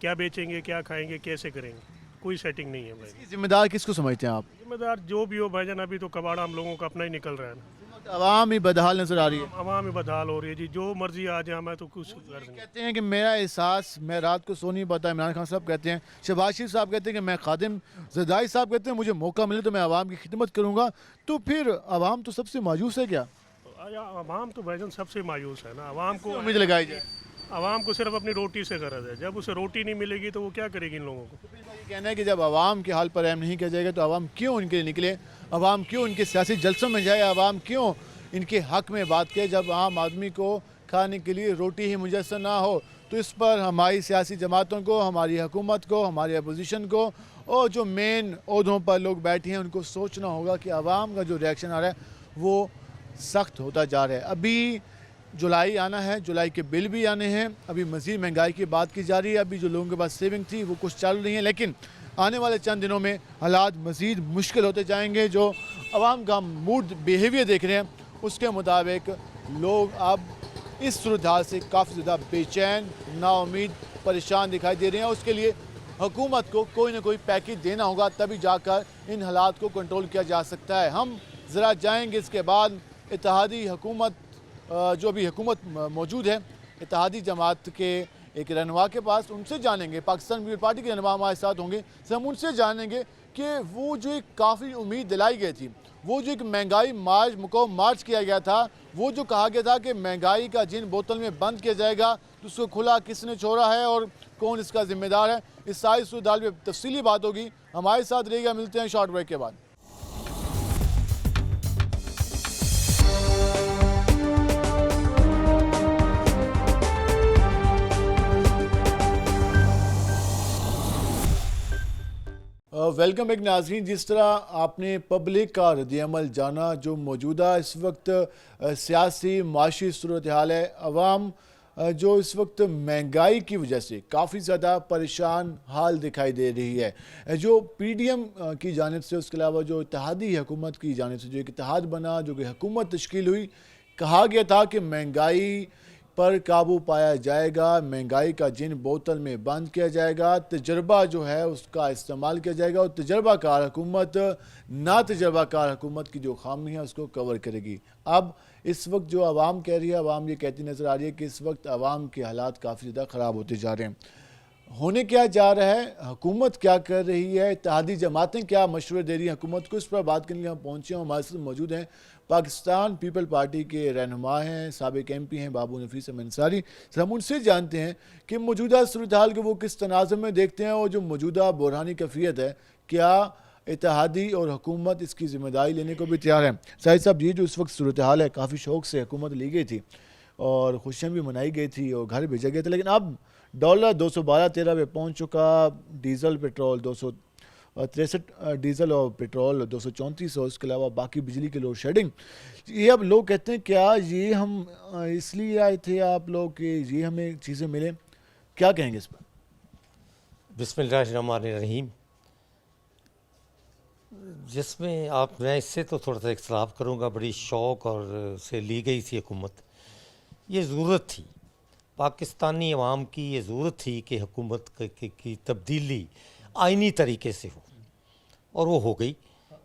क्या बेचेंगे, क्या खाएंगे, कैसे करेंगे, कोई सेटिंग नहीं है भाई। जिम्मेदार किसको समझते हैं आप? जिम्मेदार जो भी हो भाईजान, अभी तो कबाड़ा हम लोगों का अपना ही निकल रहा है ना। आवाम ही बदहाल नजर आ रही है। आवाम में बदहाल हो रही है जी, जो मर्जी आ जाए, मैं तो कुछ कर नहीं। कहते हैं कि मेरा एहसास, मैं रात को सो नहीं पाता। इमरान खान साहब कहते हैं, शहबाज शरीफ साहब कहते हैं कि मैं खादिम, जरदारी साहब कहते हैं मुझे मौका मिले तो मैं आवाम की खिदमत करूँगा। तो फिर आवाम तो सबसे मायूस है क्या? आवाम तो भाईजान सबसे मायूस है ना। आवाम को उम्मीद लगाई जाए, आवाम को सिर्फ अपनी रोटी से गरज है। जब उसे रोटी नहीं मिलेगी तो वो क्या करेगी इन लोगों को? कहना है कि जब आवाम के हाल पर रहम नहीं किया जाएगा तो आवाम क्यों उनके लिए निकले, आवाम क्यों इनके सियासी जलसों में जाए, आवाम क्यों इनके हक में बात करे जब आम आदमी को खाने के लिए रोटी ही मुयसर ना हो। तो इस पर हमारी सियासी जमातों को, हमारी हुकूमत को, हमारी अपोजिशन को और जो मेन ओहदों पर लोग बैठे हैं उनको सोचना होगा कि आवाम का जो रिएक्शन आ रहा है वो सख्त होता जा रहा है। अभी जुलाई आना है, जुलाई के बिल भी आने हैं, अभी मज़ीद महंगाई की बात की जा रही है, अभी जो लोगों के पास सेविंग थी वो कुछ चल रही है, लेकिन आने वाले चंद दिनों में हालात मज़ीद मुश्किल होते जाएंगे। जो आवाम का मूड बिहेवियर देख रहे हैं उसके मुताबिक लोग अब इस सूरत हाल से काफ़ी ज़्यादा बेचैन, नाउम्मीद, परेशान दिखाई दे रहे हैं। उसके लिए हुकूमत को कोई ना कोई पैकेज देना होगा, तभी जाकर इन हालात को कंट्रोल किया जा सकता है। हम ज़रा जाएंगे इसके बाद इत्तेहादी हुकूमत, जो अभी हुकूमत मौजूद है, इत्तेहादी जमात के एक रहनुमा के पास, उनसे जानेंगे, पाकिस्तान पीपल पार्टी के रहनुमा हमारे साथ होंगे, तो हम उनसे जानेंगे कि वो जो एक काफ़ी उम्मीद दिलाई गई थी, वो जो एक महंगाई मार्च किया गया था, वो जो कहा गया था कि महंगाई का जिन बोतल में बंद किया जाएगा तो उसको खुला किसने छोड़ा है और कौन इसका जिम्मेदार है, इस सारी सूरत हाल पर तफसीली बात होगी। हमारे साथ रहेगा, मिलते हैं शॉर्ट ब्रेक के बाद। वेलकम एक नाज़रीन, जिस तरह आपने पब्लिक का रद्द-ए-अमल जाना, जो मौजूदा इस वक्त सियासी माशी सूरत हाल है, अवाम जो इस वक्त महंगाई की वजह से काफ़ी ज़्यादा परेशान हाल दिखाई दे रही है। जो PDM की जानिब से, उसके अलावा जो इत्तेहादी हुकूमत की जानिब से जो एक इत्तेहाद बना, जो कि हुकूमत तश्कील हुई, कहा गया था कि महंगाई पर काबू पाया जाएगा, महंगाई का जिन बोतल में बंद किया जाएगा, तजर्बा जो है उसका इस्तेमाल किया जाएगा और तजर्बाकार हुकूमत ना तजर्बाकार हुकूमत की जो खामी है उसको कवर करेगी। अब इस वक्त जो आवाम कह रही है, आवाम ये कहती नज़र आ रही है कि इस वक्त आवाम के हालात काफ़ी ज़्यादा ख़राब होते जा रहे हैं। होने क्या जा रहा है, हुकूमत क्या कर रही है, इत्तेहादी जमातें क्या मशवरे दे रही हैं हुकूमत को, इस पर बात करने के लिए हम पहुँचे हैं। हमारे साथ मौजूद हैं पाकिस्तान पीपल पार्टी के रहनुमा हैं, साबिक MP हैं बाबू नफीस अंसारी। सर, हम उनसे जानते हैं कि मौजूदा सूरत हाल को वो किस तनाज़ुर में देखते हैं और जो मौजूदा बहरानी कैफियत है, क्या इत्तेहादी और हुकूमत इसकी ज़िम्मेदारी लेने को भी तैयार है? साहिद साहब, ये जो इस वक्त सूरत हाल है, काफ़ी शौक़ से हुकूमत ली गई थी और खुशियाँ भी मनाई गई थी और घर भेजा गया था, लेकिन अब डॉलर 212-13 पे पहुँच चुका, डीज़ल पेट्रोल 263 डीज़ल और पेट्रोल 234, और इसके अलावा बाकी बिजली की लोड शेडिंग। ये अब लोग कहते हैं क्या ये हम इसलिए आए थे आप लोग कि ये हमें चीज़ें मिलें, क्या कहेंगे इस पर? बिस्मिल्लाहिर्रहमानिर्रहीम। जिसमें मैं इससे तो थोड़ा सा इख्तलाफ करूँगा, बड़ी शौक़ और से ली गई थी हुकूमत। ये ज़रूरत थी, पाकिस्तानी अवाम की ये ज़रूरत थी कि हुकूमत की तब्दीली आइनी तरीके से हो, और वो हो गई।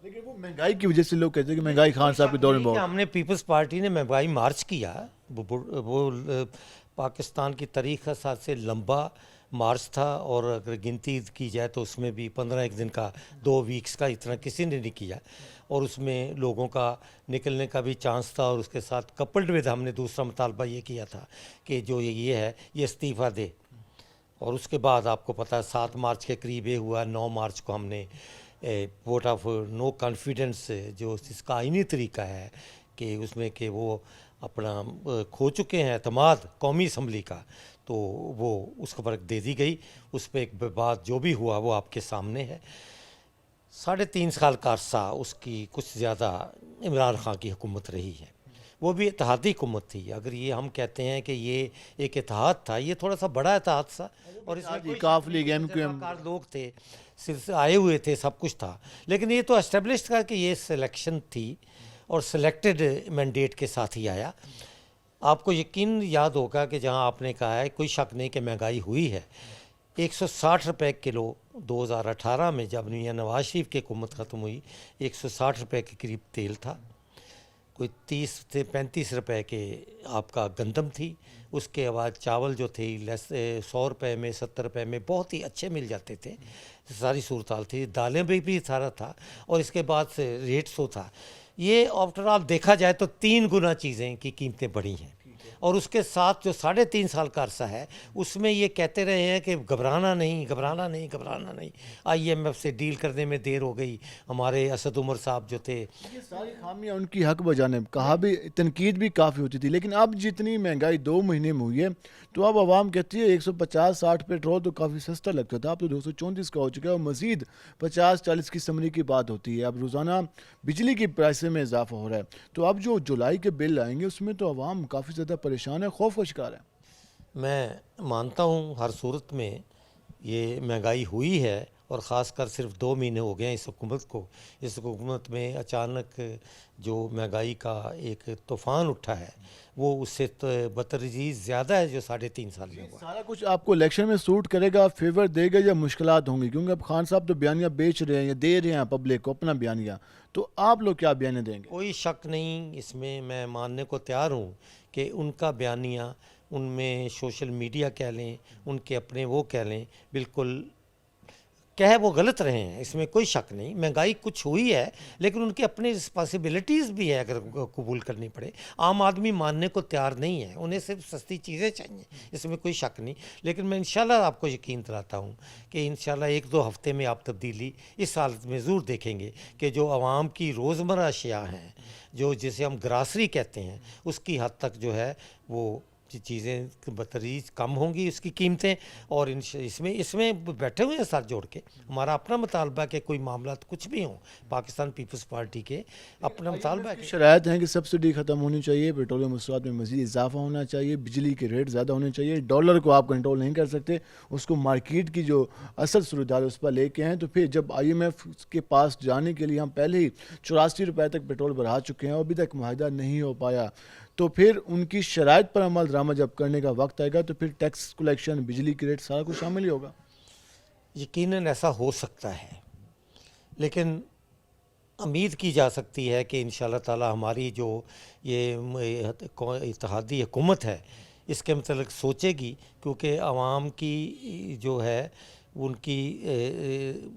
लेकिन वो महंगाई की वजह से लोग कहते हैं कि महंगाई खान साहब के दौर में बहुत, हमने पीपल्स पार्टी ने महंगाई मार्च किया, वो पाकिस्तान की तारीख़ का सबसे लंबा मार्च था, और अगर गिनती की जाए तो उसमें भी 15 दिन का, 2 वीक्स का इतना किसी ने नहीं किया, और उसमें लोगों का निकलने का भी चांस था। और उसके साथ कपल्ड विद हमने दूसरा मुतालबा ये किया था कि जो ये है ये इस्तीफ़ा दे। और उसके बाद आपको पता है 7 मार्च के करीब ये हुआ, 9 मार्च को हमने वोट ऑफ नो कॉन्फिडेंस, जो इसका आइनी तरीका है कि उसमें कि वो अपना खो चुके हैं एतमाद कौमी असम्बली का, तो वो उसको फर्क दे दी गई। उस पर एक बात जो भी हुआ वो आपके सामने है। 3.5 साल का अरसा उसकी कुछ ज़्यादा इमरान खान की हुकूमत रही है, वो भी इत्तेहादी हुकूमत थी। अगर ये हम कहते हैं कि ये एक इत्तेहाद था, ये थोड़ा सा बड़ा इत्तेहाद था, और इसमें काफ़ी लोग थे, सिर्फ आए हुए थे, सब कुछ था। लेकिन ये तो एस्टेब्लिश था कि ये सिलेक्शन थी और सिलेक्टेड मैंडेट के साथ ही आया। आपको यकीन याद होगा कि जहां आपने कहा है, कोई शक नहीं कि महंगाई हुई है। 160 रुपये किलो 2018 में जब मियां नवाज शरीफ की हुकूमत ख़त्म हुई, 160 रुपये के करीब तेल था। कोई 30 से 35 रुपए के आपका गंदम थी, उसके बाद चावल जो थे 100 रुपए में 70 रुपए में बहुत ही अच्छे मिल जाते थे, सारी सूरत हाल थी। दालें भी सारा था और इसके बाद से रेट सो था। ये आफ्टर ऑल देखा जाए तो 3 गुना चीज़ें की कीमतें बढ़ी हैं। और उसके साथ जो 3.5 साल का अरसा है उसमें ये कहते रहे हैं कि घबराना नहीं, घबराना नहीं, घबराना नहीं। IMF से डील करने में देर हो गई। हमारे असद उमर साहब जो थे, ये सारी खामियां उनकी हक बजानिब, कहा भी तनकीद भी काफ़ी होती थी, लेकिन अब जितनी महंगाई 2 महीने में हुई है तो अब आवाम कहती है 150-60 पेट्रोल तो काफ़ी सस्ता लगता था, अब तो 234 का हो चुका है और मज़ीद 50-40 की समरी की बात होती है। अब रोज़ाना बिजली की प्राइस में इजाफा हो रहा है, तो अब जो जुलाई के बिल आएंगे उसमें तो आवाम काफ़ी ज़्यादा परेशान है, खौफ का शिकार है। मैं मानता हूँ हर सूरत में ये महंगाई हुई है और ख़ासकर सिर्फ 2 महीने हो गए हैं इस हुकूमत को। इस हुकूमत में अचानक जो महंगाई का एक तूफ़ान उठा है वो उससे बतदरीज ज़्यादा है जो 3.5 साल में हुआ। सारा कुछ आपको इलेक्शन में सूट करेगा, फेवर देगा या मुश्किलात होंगी? क्योंकि अब खान साहब तो बयानियाँ बेच रहे हैं या दे रहे हैं पब्लिक को अपना बयानियाँ, तो आप लोग क्या बयान देंगे? कोई शक नहीं इसमें, मैं मानने को तैयार हूँ कि उनका बयानिया, उनमें सोशल मीडिया कह लें, उनके अपने वो कह लें, बिल्कुल कह वो गलत रहे हैं, इसमें कोई शक नहीं। महंगाई कुछ हुई है लेकिन उनकी अपनी रिस्पॉन्सिबिलिटीज़ भी है, अगर कबूल करनी पड़े। आम आदमी मानने को तैयार नहीं है, उन्हें सिर्फ सस्ती चीज़ें चाहिए, इसमें कोई शक नहीं। लेकिन मैं इंशाल्लाह आपको यकीन दिलाता हूँ कि इंशाल्लाह 1-2 हफ्ते में आप तब्दीली इस हालत में ज़रूर देखेंगे कि जो आवाम की रोज़मर्रा अशिया हैं, जो जिसे हम ग्रासरी कहते हैं, उसकी हद तक जो है वो चीज़ें बतदरीज कम होंगी उसकी कीमतें। और इसमें बैठे हुए हैं साथ जोड़ के। हमारा अपना मुतालबा कि कोई मामला कुछ भी हो, पाकिस्तान पीपल्स पार्टी के अपना मुतालबा है। शरायत हैं कि सब्सिडी ख़त्म होनी चाहिए, पेट्रोलियम मसरूआत में मज़ीद इजाफा होना चाहिए, बिजली के रेट ज़्यादा होने चाहिए। डॉलर को आप कंट्रोल नहीं कर सकते, उसको मार्केट की जो असल सूरत हाल उस पर लेके हैं। तो फिर जब IMF के पास जाने के लिए हम पहले ही 84 रुपये तक पेट्रोल बढ़ा चुके हैं और अभी तक मुआहदा नहीं हो पाया, तो फिर उनकी शराइत पर अमल दरामद जब करने का वक्त आएगा तो फिर टैक्स कलेक्शन, बिजली के रेट सारा कुछ शामिल ही होगा। यकीनन ऐसा हो सकता है, लेकिन उम्मीद की जा सकती है कि इंशाल्लाह ताला हमारी जो ये इत्तेहादी हुकूमत है इसके मतलब सोचेगी, क्योंकि आवाम की जो है उनकी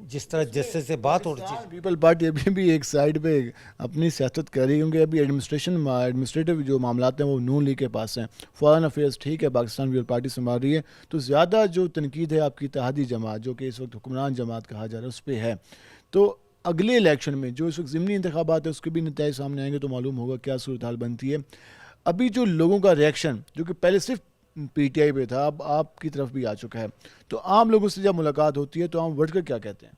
जिस तरह जैसे से बात हो रही है। पीपल पार्टी अभी भी एक साइड पे अपनी सियासत कर रही है, क्योंकि अभी एडमिनिस्ट्रेटिव जो मामलात हैं वो नून लीग के पास हैं। फॉरेन अफेयर्स ठीक है पाकिस्तान पीपल पार्टी संभाल रही है, तो ज़्यादा जो तनकीद है आपकी इत्तेहादी जमात, जो कि इस वक्त हुक्मरान जमात कहा जा रहा है, उस पर है। तो अगले इलेक्शन में जो इस वक्त ज़िमनी इंतखाबात है उसके भी नतीजे सामने आएंगे तो मालूम होगा क्या सूरत हाल बनती है। अभी जो लोगों का रिएक्शन जो कि पहले सिर्फ PTI पे था, अब आपकी तरफ भी आ चुका है, तो आम लोगों से जब मुलाकात होती है तो आम वर्ड कर क्या कहते हैं?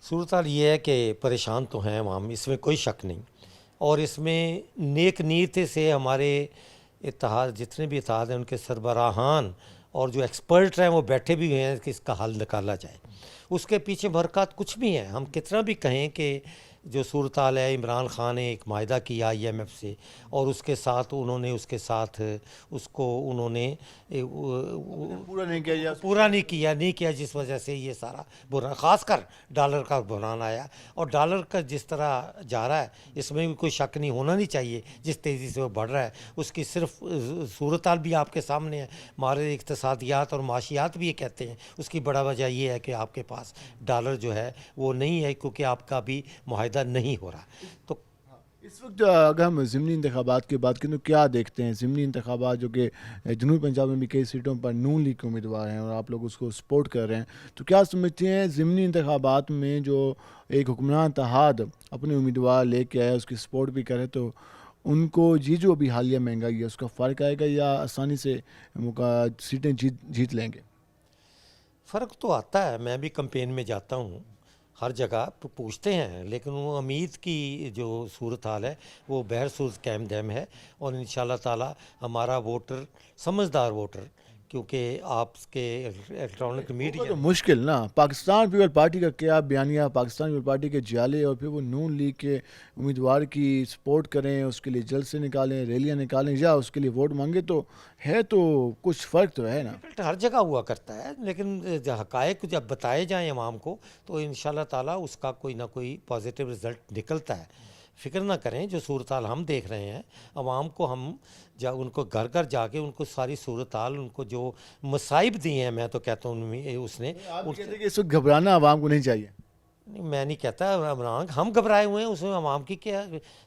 सूरत हाल ये है कि परेशान तो हैं आवाम, इसमें कोई शक नहीं। और इसमें नेक नीयत से हमारे इत्तेहाद, जितने भी इत्तेहाद हैं, उनके सरबराहान और जो एक्सपर्ट हैं वो बैठे भी हुए हैं कि इसका हल निकाला जाए। उसके पीछे बरकत कुछ भी है, हम कितना भी कहें कि जो सूरत हाल है, इमरान खान ने एक मायदा किया IMF से और उसके साथ उन्होंने उसको उन्होंने पूरा नहीं किया जिस वजह से ये सारा बुरा, ख़ासकर डॉलर का बुरान आया। और डॉलर का जिस तरह जा रहा है इसमें भी कोई शक नहीं होना नहीं चाहिए, जिस तेज़ी से वो बढ़ रहा है उसकी सिर्फ सूरत हाल भी आपके सामने है। हमारे इक़्तिसादियात और माशियात भी ये कहते हैं उसकी बड़ा वजह ये है कि आपके पास डॉलर जो है वो नहीं है, क्योंकि आपका भी मुआहदा नहीं हो रहा। तो इस वक्त अगर हम ज़िमनी इंतखाबात की बात करें तो क्या देखते हैं? ज़िमनी इंतखाबात जो कि जनूबी पंजाब में भी कई सीटों पर नून लीग के उम्मीदवार हैं और आप लोग उसको सपोर्ट कर रहे हैं, तो क्या समझते हैं ज़िमनी इंतखाबात में जो एक हुक्मरान इत्तेहाद अपने उम्मीदवार लेके आया, उसकी सपोर्ट भी करे, तो उनको ये जो अभी हालिया महंगाई है उसका फ़र्क आएगा या आसानी से सीटें जीत लेंगे? फ़र्क तो आता है। मैं भी कैंपेन में जाता हूँ, हर जगह पूछते हैं, लेकिन वो उम्मीद की जो सूरत हाल है वो बहरसूरत कायम दायम है। और इंशाल्लाह ताला हमारा वोटर समझदार वोटर, क्योंकि आपके इलेक्ट्रॉनिक मीडिया तो मुश्किल ना, पाकिस्तान पीपल पार्टी का क्या बयानिया, पाकिस्तान पीपल पार्टी के जाले, और फिर वो नून लीग के उम्मीदवार की सपोर्ट करें, उसके लिए जल्द से निकालें, रैलियां निकालें या उसके लिए वोट मांगे, तो है तो कुछ फ़र्क तो है ना। हर जगह हुआ करता है, लेकिन हक़ाइक़ जब बताए जाएँ अवाम को तो इंशाल्लाह ताला उसका कोई ना कोई पॉजिटिव रिज़ल्ट निकलता है। फ़िक्र ना करें, जो सूरत हाल हम देख रहे हैं आवाम को, हम उनको घर घर जाके उनको सारी सूरत हाल, उनको जो मसाइब दिए हैं, मैं तो कहता हूँ उनमें उसने आप कहते हैं कि इस वक्त घबराना आवाम को नहीं चाहिए। नहीं, मैं नहीं कहता इमरान, हम घबराए हुए हैं, उसमें आवाम की क्या।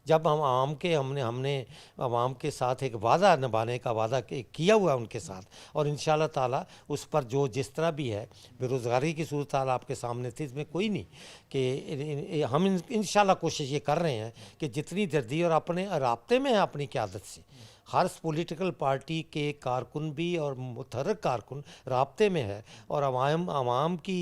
जब हम आवाम के हमने आवाम के साथ एक वादा निभाने का वादा किया हुआ है उनके साथ, और इंशाल्लाह ताला उस पर जो जिस तरह भी है, बेरोज़गारी की सूरत हाल आपके सामने थी, इसमें कोई नहीं कि हम इंशाल्लाह कोशिश ये कर रहे हैं कि जितनी जल्दी, और अपने राब्ते में है अपनी क़यादत से, हर पॉलिटिकल पार्टी के कारकुन भी और मुतहर्रिक कारकुन राब्ते में है, और आवाम की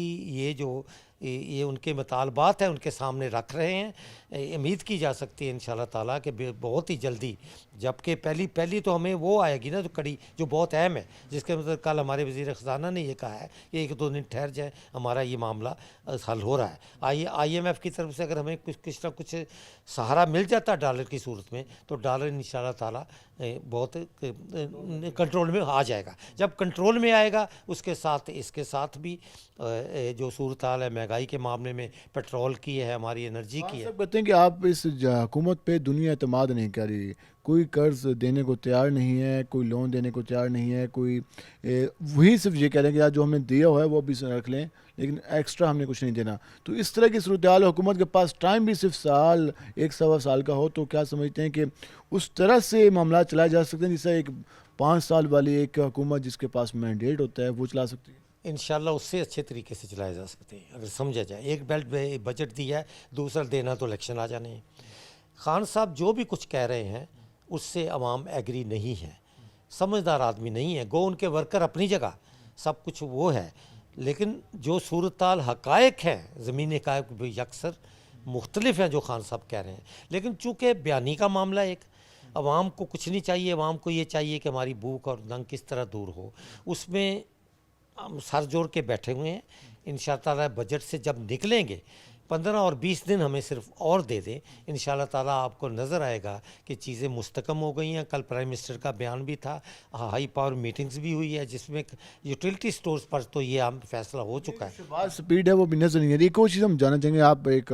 ये उनके मुतालबात हैं, उनके सामने रख रहे हैं। उम्मीद की जा सकती है इंशाल्लाह ताला कि बहुत ही जल्दी, जबकि पहली तो हमें वो आएगी ना, जो कड़ी जो बहुत अहम है, जिसके मतलब कल हमारे वज़ीर ख़ज़ाना ने ये कहा है कि 1-2 दिन ठहर जाए, हमारा ये मामला हल हो रहा है। IMF की तरफ से अगर हमें कुछ ना कुछ सहारा मिल जाता है डॉलर की सूरत में, तो डॉलर इंशाल्लाह ताला बहुत कंट्रोल में आ जाएगा। जब कंट्रोल में आएगा, उसके साथ इसके साथ भी जो सूरत हाल है महंगाई के मामले में, पेट्रोल की है, हमारी एनर्जी की है। सब कहते हैं कि आप इस हुकूमत पे दुनिया एतमाद नहीं कर रही, कोई कर्ज देने को तैयार नहीं है, कोई लोन देने को तैयार नहीं है, कोई वही सिर्फ ये कह रहे हैं कि यार जो हमने दिया हुआ है वो भी रख लें, लेकिन एक्स्ट्रा हमने कुछ नहीं देना। तो इस तरह की सूरत हाल, हुकूमत के पास टाइम भी सिर्फ साल 1-1.25 साल का हो, तो क्या समझते हैं कि उस तरह से मामला चलाए जा सकते हैं जिससे एक 5 साल वाली एक हुकूमत जिसके पास मैंडेट होता है वो चला सकती है? इंशाल्लाह उससे अच्छे तरीके से चलाए जा सकते हैं अगर समझा जाए। एक बेल्ट में बजट दिया है, दूसरा देना तो इलेक्शन आ जाने हैं। खान साहब जो भी कुछ कह रहे हैं उससे अवाम एग्री नहीं है, समझदार आदमी नहीं है। गो उनके वर्कर अपनी जगह सब कुछ वो है, लेकिन जो सूरत हाल हक़ाइक़ हैं, ज़मीनी हक़ाइक़ भी अक्सर मुख्तलिफ हैं जो खान साहब कह रहे हैं। लेकिन चूँकि बयानी का मामला एक, अवाम को कुछ नहीं चाहिए, अवाम को ये चाहिए कि हमारी भूख और नंग किस तरह दूर हो, उसमें हम सर जोड़ के बैठे हुए हैं। इंशाअल्लाह ताला बजट से जब निकलेंगे, 15 और 20 दिन हमें सिर्फ और दे दें, इंशाअल्लाह ताला आपको नज़र आएगा कि चीज़ें मुस्तकम हो गई हैं। कल प्राइम मिनिस्टर का बयान भी था, हाई पावर मीटिंग्स भी हुई है, जिसमें यूटिलिटी स्टोर्स पर तो ये आम फैसला हो चुका है। बात स्पीड है वो भी नज़र नहीं आ रही। एक और चीज़ हम जानना चाहेंगे, आप एक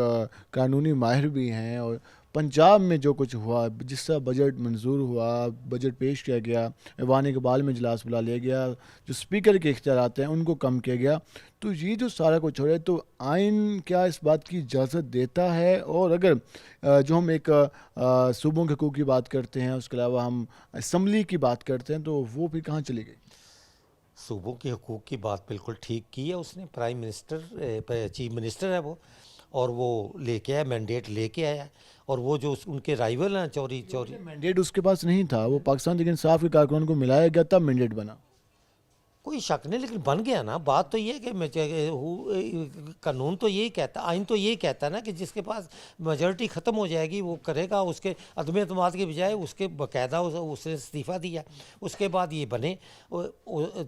कानूनी माहिर भी हैं, और पंजाब में जो कुछ हुआ, जिस तरह बजट मंजूर हुआ, बजट पेश किया गया, ऐवान इक़बाल में इजलास बुला लिया गया, जो स्पीकर के इख्तियारात हैं उनको कम किया गया, तो ये जो सारा कुछ हो रहा है, तो आइन क्या इस बात की इजाज़त देता है? और अगर जो हम एक सूबों के हकूक़ की बात करते हैं, उसके अलावा हम असम्बली की बात करते हैं, तो वो फिर कहाँ चली गई? सूबों के हकूक़ की बात बिल्कुल ठीक की है उसने। प्राइम मिनिस्टर चीफ मिनिस्टर है वो, और वो लेके आया, मैंडेट लेके आया, और वो जो उनके राइवल हैं चौरी मैंडेट उसके पास नहीं था, वो पाकिस्तान तहरीक इंसाफ के कारकुनान को मिलाया गया तब मैंडेट बना। कोई शक नहीं, लेकिन बन गया ना। बात तो ये है कि कानून तो यही कहता, आइन तो यही कहता है ना कि जिसके पास मेजॉरिटी ख़त्म हो जाएगी वो करेगा। उसके अदम एतमाद के बजाय उसके बाकायदा उसने इस्तीफ़ा दिया, उसके बाद ये बने।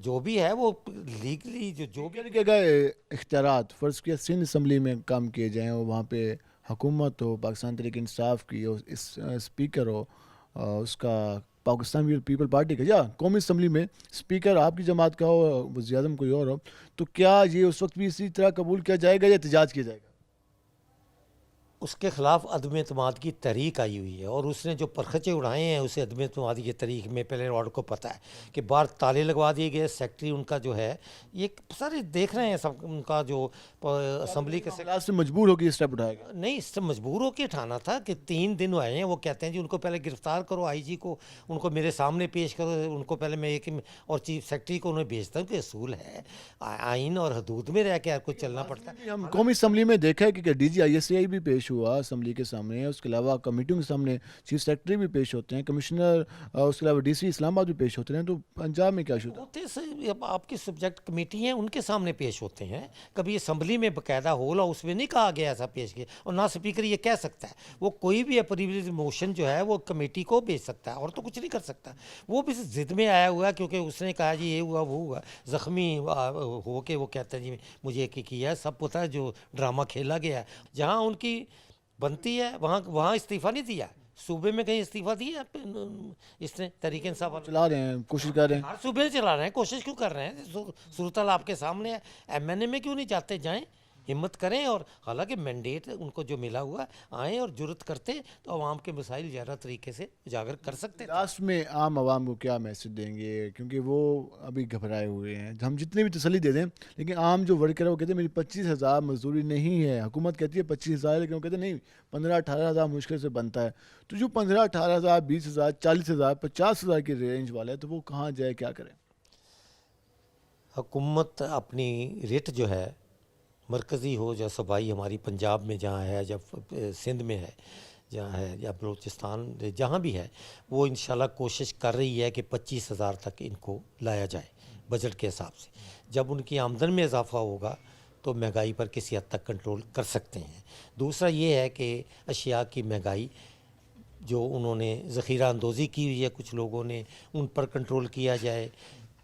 जो भी है वो लीगली जो भी इख्तियारात फ़र्ज़ किया सिंध असम्बली में काम किए जाएँ, और वहाँ पे हुकूमत हो पाकिस्तान तहरीक इंसाफ की, हो इस स्पीकर हो उसका पाकिस्तान पीपल पार्टी का, या कौमी असम्बली में स्पीकर आपकी जमात का हो, वज़ीर आज़म कोई और हो, तो क्या ये उस वक्त भी इसी तरह कबूल किया जाएगा या एहतजाज किया जाएगा? उसके ख़िलाफ़ अदम एतमाद की तहरीक आई हुई है, और उसने जो परखचे उड़ाए हैं उसे अदम एतमाद की तहरीक में पहले वार्ड को पता है कि बाहर ताले लगवा दिए गए। सेक्रेटरी उनका जो है, ये सारे देख रहे हैं सब, उनका जो असम्बली के से मजबूर होकर स्टेप उठाएगा। नहीं, इससे मजबूर होकर उठाना था कि 3 दिन आए हैं, वो कहते हैं जी उनको पहले गिरफ़्तार करो, IG को उनको मेरे सामने पेश करो, उनको पहले मैं एक, और चीफ सेक्रेटरी को उन्हें भेजता हूँ कि असूल है आइन और हदूद में रह के हर कुछ चलना पड़ता है। हम कौमी असम्बली में देखा है कि DGI भी पेश हुआ असम्बली के सामने, उसके अलावा कमेटियों के सामने चीफ सेक्रेटरी भी पेश होते हैं, कमिश्नर, उसके अलावा DC इस्लामाबाद भी पेश होते हैं। तो पंजाब में क्या शुरू होते हैं? अब आपकी सब्जेक्ट कमेटी हैं, उनके सामने पेश होते हैं। कभी असम्बली में बाकायदा होल और उसमें नहीं कहा गया ऐसा पेश किया, और ना स्पीकर ये कह सकता है। वो कोई भी प्रिविलेज मोशन जो है वो कमेटी को भेज सकता है, और तो कुछ नहीं कर सकता। वो भी ज़िद में आया हुआ क्योंकि उसने कहा जी ये हुआ वो हुआ, ज़ख्मी हो के वो कहता है जी मुझे किया। सब पता है जो ड्रामा खेला गया, जहाँ उनकी बनती है वहाँ इस्तीफ़ा नहीं दिया। सूबे में कहीं इस्तीफ़ा दिया इसने? तहरीक इंसाफ चला रहे हैं, कोशिश कर रहे हैं, हर सूबे चला रहे हैं। कोशिश क्यों कर रहे हैं? सूरत हाल आपके सामने है। MNA में क्यों नहीं जाते? जाएँ, हिम्मत करें और हालांकि मैंडेट उनको जो मिला हुआ है, आएँ और जुर्रत करते तो आवाम के मसाइल ज़्यादा तरीके से उजागर कर सकते हैं। लास्ट में आम आवाम को क्या मैसेज देंगे, क्योंकि वो अभी घबराए हुए हैं, हम जितने भी तसल्ली दे दें लेकिन आम जो वर्कर है वो कहते हैं मेरी 25,000 मजदूरी नहीं है, हुकूमत कहती है 25,000, लेकिन वो कहते हैं नहीं 15-18,000 मुश्किल से बनता है। तो जो 15-18,000, 20,000, 40,000, 50,000 की रेंज वाला है तो वो कहाँ जाए, क्या करें? हुकूमत अपनी रेट जो है मरकज़ी हो या सूबाई, हमारी पंजाब में जहाँ है, जब सिंध में है जहाँ है, या बलूचिस्तान जहाँ भी है, वो इंशाल्लाह कोशिश कर रही है कि 25,000 तक इनको लाया जाए बजट के हिसाब से। जब उनकी आमदन में इजाफा होगा तो महंगाई पर किसी हद तक कंट्रोल कर सकते हैं। दूसरा ये है कि अशिया की महंगाई जो उन्होंने ज़ख़ीरा अंदोज़ी की हुई है कुछ लोगों ने, उन पर कंट्रोल किया जाए।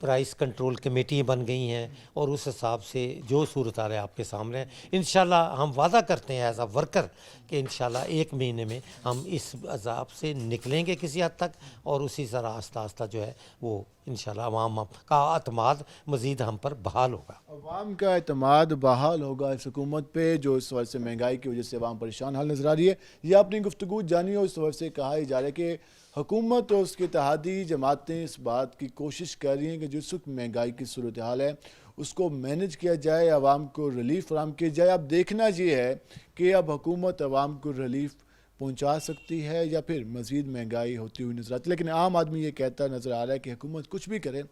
प्राइस कंट्रोल कमेटी बन गई हैं और उस हिसाब से जो सूरत आ रहा है आपके सामने है। इंशाल्लाह हम वादा करते हैं एज आ वर्कर कि इंशाल्लाह 1 महीने में हम इस अजाब से निकलेंगे किसी हद तक, और उसी तरह आस्ता आस्ता जो है वो इंशाल्लाह अवाम का अतमाद मज़ीद हम पर बहाल होगा। अवाम का अतमाद बहाल होगा इस हुकूमत पे जो इस वजह से महंगाई की वजह से अवाम परेशान हाल नज़र आ रही है। ये अपनी गुफ्तगू जानिए और इस वजह से कहा जा रहा है कि हुकूमत और उसकी इत्तेहादी जमातें इस बात की कोशिश कर रही हैं कि जो इस वक्त महंगाई की सूरत हाल है उसको मैनेज किया जाए, आवाम को रिलीफ फराहम किया जाए। अब देखना ये है कि अब हुकूमत आवाम को रिलीफ पहुंचा सकती है या फिर मज़ीद महंगाई होती हुई नजर आती है। लेकिन आम आदमी ये कहता नज़र आ रहा है कि हुकूमत कुछ भी करे,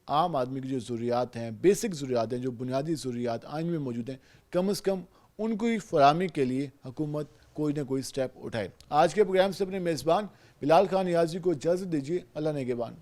आम आदमी की जो ज़रूरियात हैं, बेसिक ज़रूरियात हैं, जो बुनियादी ज़रूरियात आइन में मौजूद हैं, कम अज़ कम उनको फराहमी के लिए हुकूमत कोई ना कोई स्टेप उठाए। आज के प्रोग्राम से अपने मेज़बान बिलाल खान याजी को इजाज़त दीजिए। अल्लाह नेगेबान।